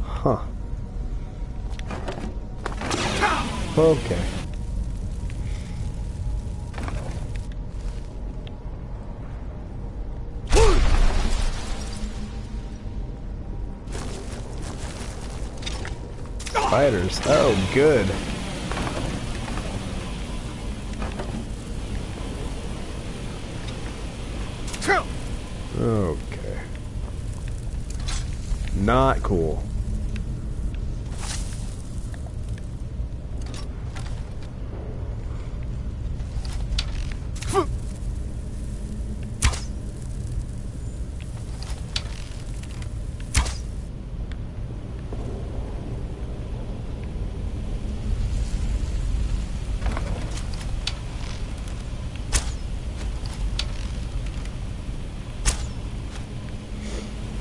Huh. Okay. Spiders. Oh, good. Okay. Not cool.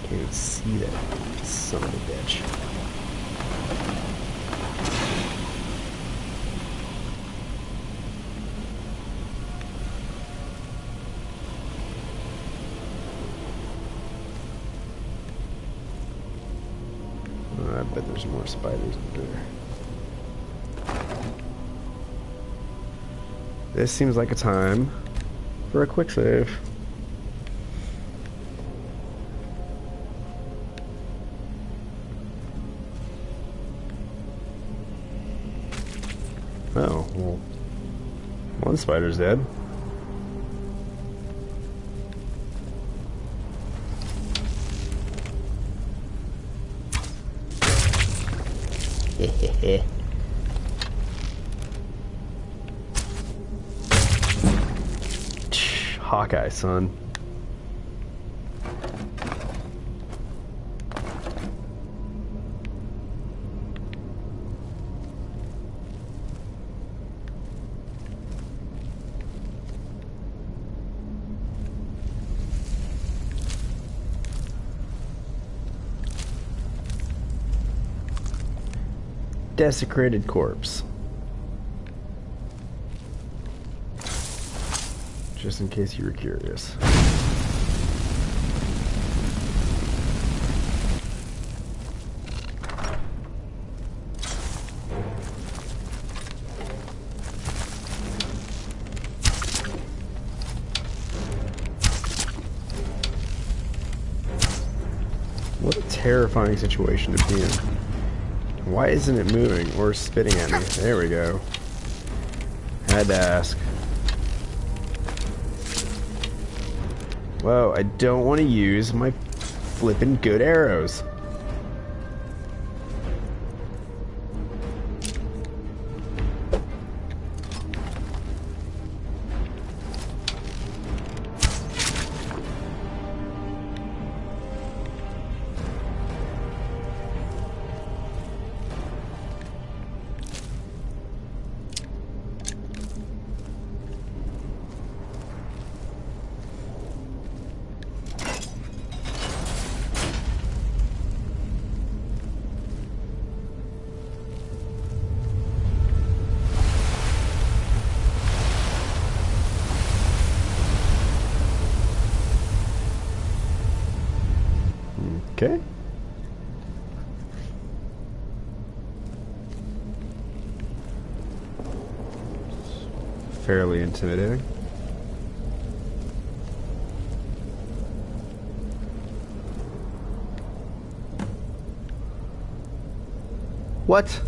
Can't see that son of a bitch. Oh, I bet there's more spiders up there. This seems like a time for a quick save. Oh, well, one spider's dead. Hawkeye, son. Desecrated corpse. Just in case you were curious. What a terrifying situation to be in. Why isn't it moving or spitting at me? There we go. Had to ask. Whoa, I don't want to use my flippin' good arrows. Okay. Fairly intimidating. What?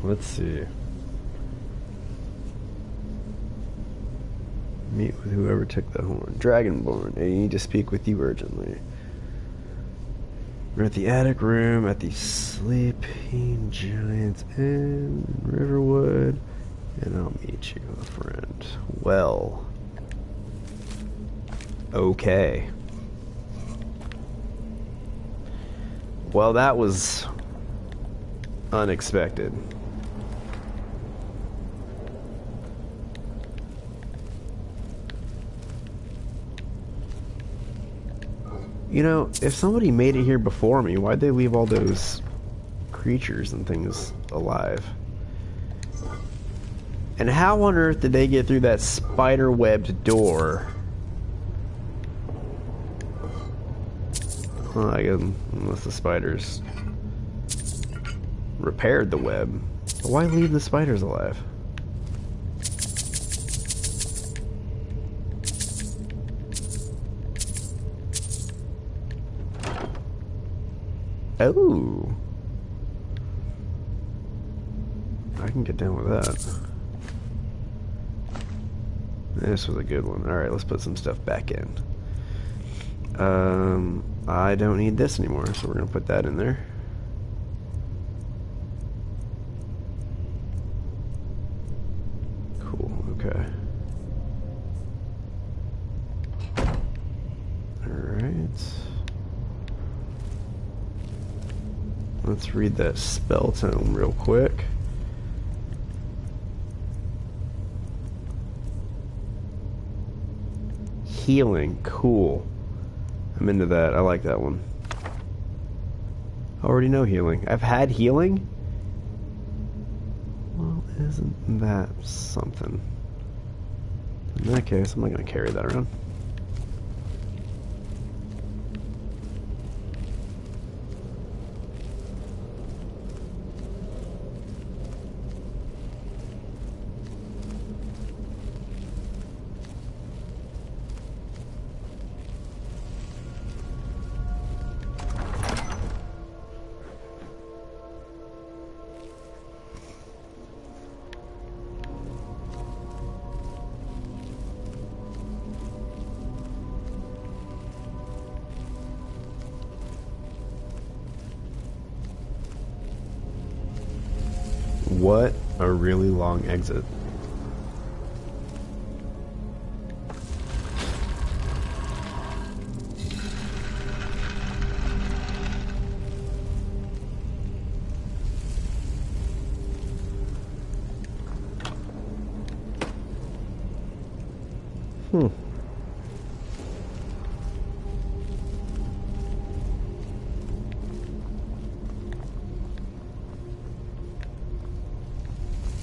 Let's see. Meet with whoever took the horn. Dragonborn, I need to speak with you urgently. We're at the attic room at the Sleeping Giants Inn, Riverwood, and I'll meet you, a friend. Well. Okay. Well, that was unexpected. You know, if somebody made it here before me, why'd they leave all those creatures and things alive? And how on earth did they get through that spider-webbed door? Well, I guess unless the spiders repaired the web. But why leave the spiders alive? Oh, I can get down with that. This was a good one. Alright, let's put some stuff back in. I don't need this anymore, so we're gonna put that in there. Cool, okay. Alright. Let's read that spell tome real quick. Healing, cool. I'm into that. I like that one. I already know healing. I've had healing? Well, isn't that something? In that case, I'm not going to carry that around. What a really long exit.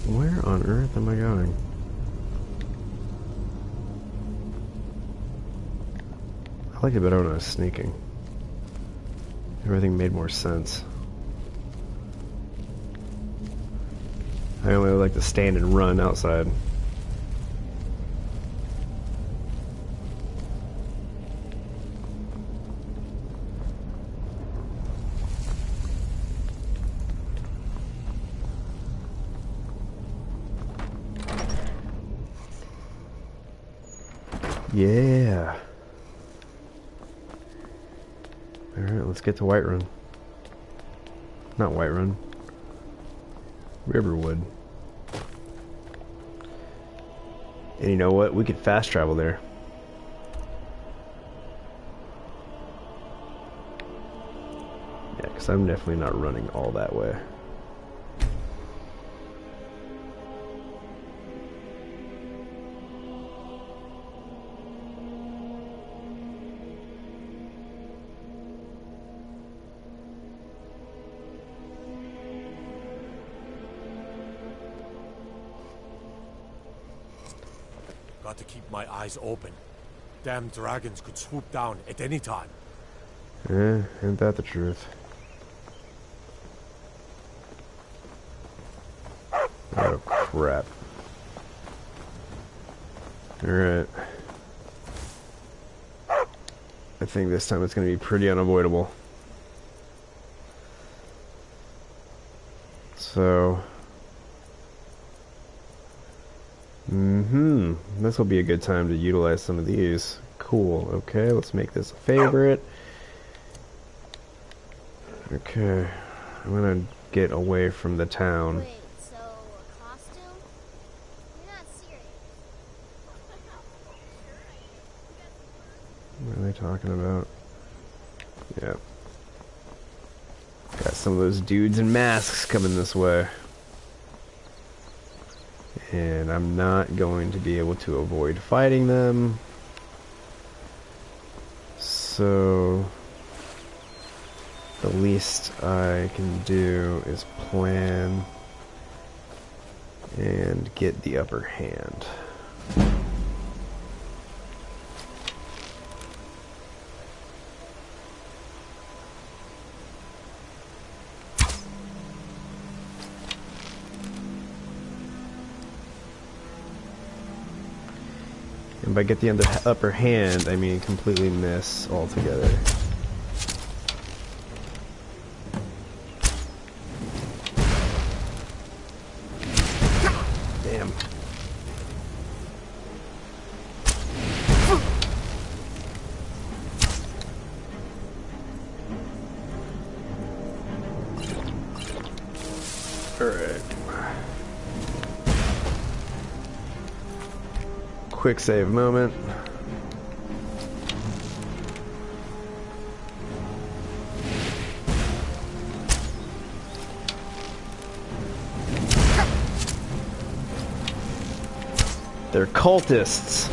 Where on earth am I going? I liked it better when I was sneaking. Everything made more sense. I only like to stand and run outside. Yeah. Alright, let's get to Whiterun. Not Whiterun. Riverwood. And you know what? We could fast travel there. Yeah, because I'm definitely not running all that way. Got to keep my eyes open. Damn dragons could swoop down at any time. Ain't that the truth? Oh crap. Alright. I think this time it's gonna be pretty unavoidable. So... this will be a good time to utilize some of these. Cool. Okay, let's make this a favorite. Okay. I'm gonna get away from the town. Wait, so a costume? You're not serious. What are they talking about? Yep. Got some of those dudes in masks coming this way. And I'm not going to be able to avoid fighting them. So the least I can do is plan and get the upper hand. And by get the upper hand, I mean completely miss altogether. Damn. Alright. Quick save moment. They're cultists.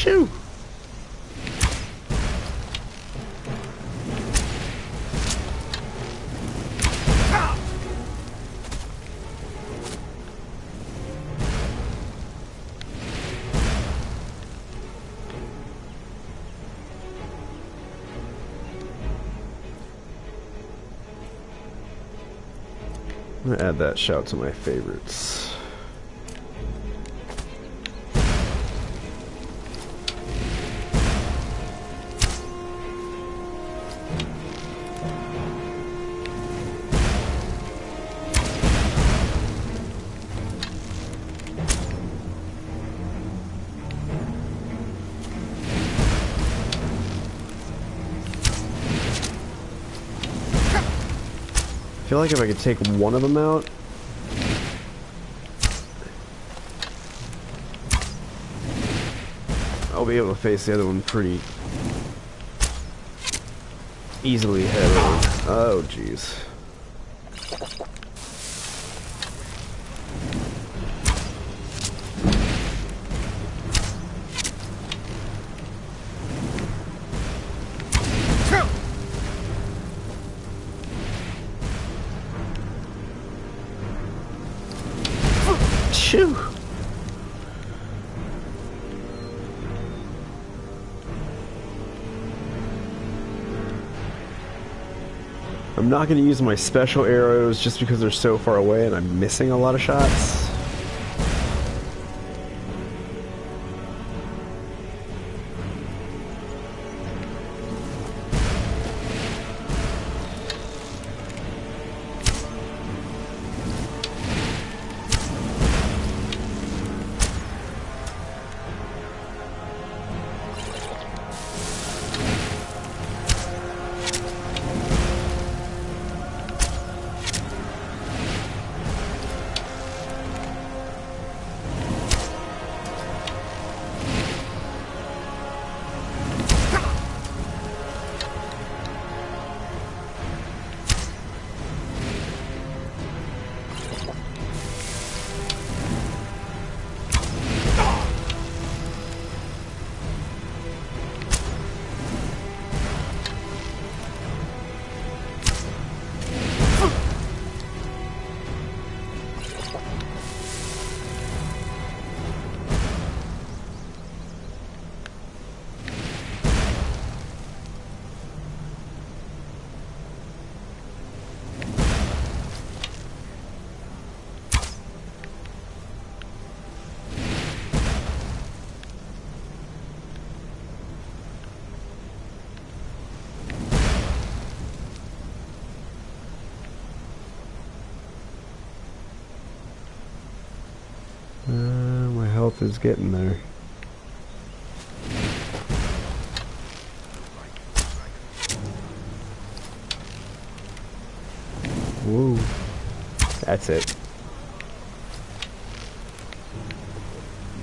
Shoo! I'm gonna add that shout to my favorites. I feel like if I could take one of them out, I'll be able to face the other one pretty easily head on. Oh, jeez. Shoo! I'm not going to use my special arrows just because they're so far away and I'm missing a lot of shots. My health is getting there. Whoa. That's it.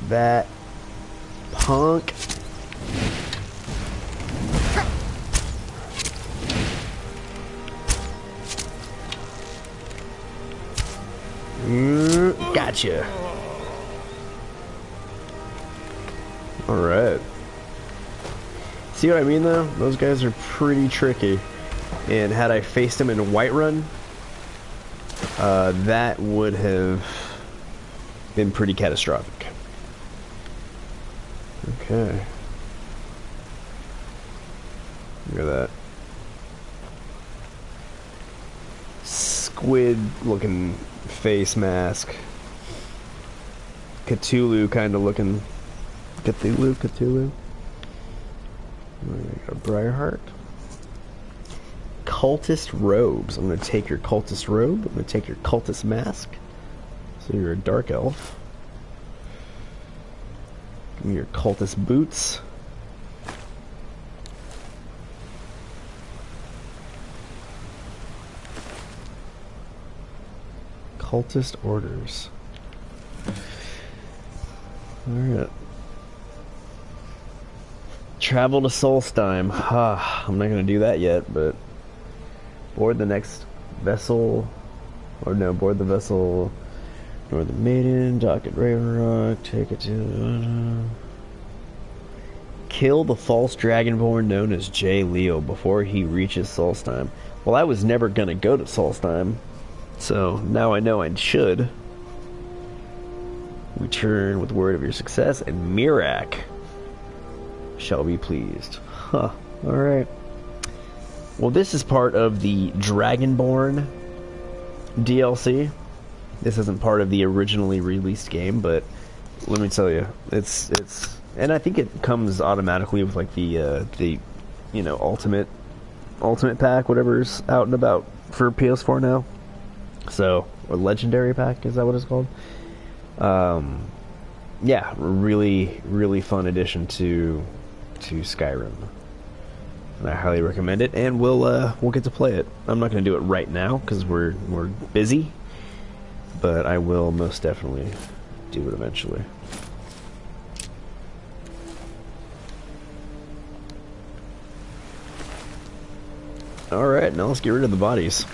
That punk. Gotcha. Alright. See what I mean though? Those guys are pretty tricky. And had I faced them in Whiterun, that would have been pretty catastrophic. Okay. Look at that. Squid looking face mask. Cthulhu kind of looking. Cthulhu. We got Briarheart. Cultist robes. I'm going to take your cultist robe. I'm going to take your cultist mask. So you're a dark elf. Give me your cultist boots. Cultist orders. Alright. Travel to Solstheim. I'm not going to do that yet, but board the next vessel. Or no, board the vessel Northern Maiden, dock at Ravenrock, take it to Kill the false dragonborn known as Jay Leal before he reaches Solstheim. Well, I was never gonna go to Solstheim, so now I know I should. Return with word of your success, and Mirak shall be pleased. Huh. Alright. Well, this is part of the Dragonborn DLC. This isn't part of the originally released game, but let me tell you, it's and I think it comes automatically with like the you know, ultimate pack, whatever's out and about for PS4 now. So, or legendary pack, is that what it's called? Yeah, really fun addition to Skyrim. And I highly recommend it, and we'll get to play it. I'm not going to do it right now because we're busy, but I will most definitely do it eventually. Alright, now let's get rid of the bodies.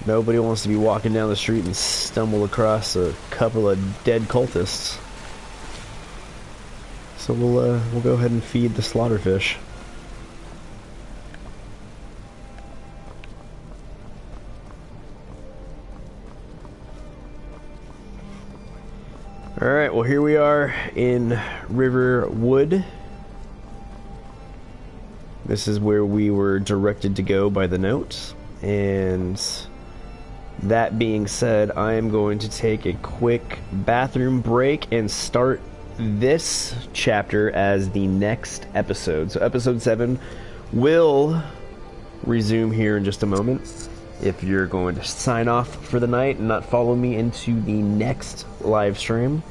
Nobody wants to be walking down the street and stumble across a couple of dead cultists. So we'll go ahead and feed the slaughterfish. Alright, well here we are in Riverwood. This is where we were directed to go by the note. And that being said, I am going to take a quick bathroom break and start this chapter as the next episode. So episode 7 will resume here in just a moment. If you're going to sign off for the night and not follow me into the next live stream,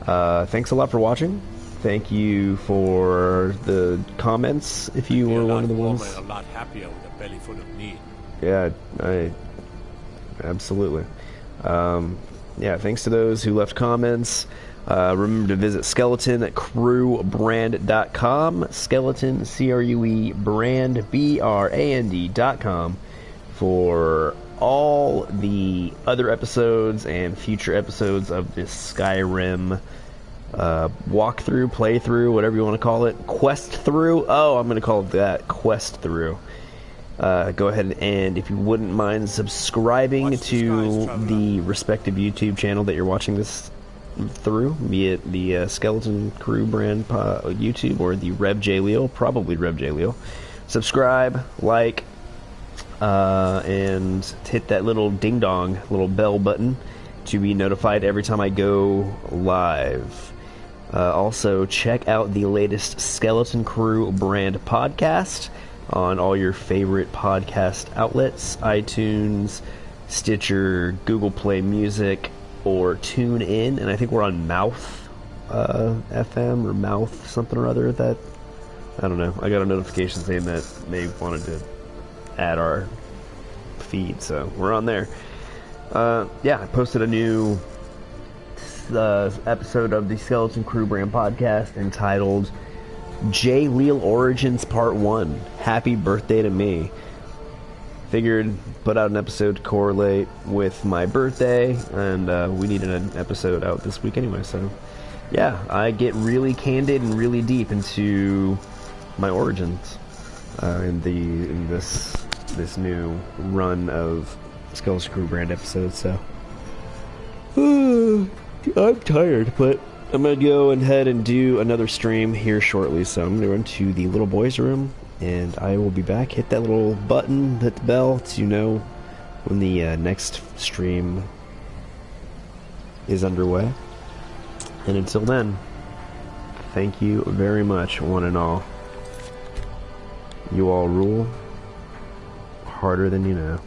thanks a lot for watching. Thank you for the comments. If you were one of the ones, a lot happier with a belly full of meat. Yeah, absolutely. Yeah, thanks to those who left comments. Remember to visit skeleton.crewbrand.com. Skeleton, C-R-U-E, brand, B-R-A-N-D.com for all the other episodes and future episodes of this Skyrim walkthrough, playthrough, whatever you want to call it. Quest through? Oh, I'm going to call it that. Quest through. Go ahead and, if you wouldn't mind, subscribing to the respective YouTube channel that you're watching this through, be it the Skeleton Crew brand YouTube or the Rev J Leal, probably Rev J Leal. Subscribe, like, and hit that little ding dong, little bell button to be notified every time I go live. Also, check out the latest Skeleton Crew brand podcast on all your favorite podcast outlets: iTunes, Stitcher, Google Play Music, or TuneIn. And I think we're on Mouth FM or Mouth something or other. That, I don't know. I got a notification saying that they wanted to add our feed, so we're on there. Yeah, I posted a new episode of the Skeleton Crew brand podcast entitled Jay Leal Origins Part 1. Happy birthday to me. Figured put out an episode to correlate with my birthday, and we needed an episode out this week anyway, so yeah, I get really candid and really deep into my origins in this new run of Skeleton Crew brand episodes. So I'm tired, but I'm gonna go ahead and do another stream here shortly. So I'm gonna run to the little boys' room, and I will be back. Hit that little button, hit the bell to know when the next stream is underway. And until then, thank you very much, one and all. You all rule harder than you know.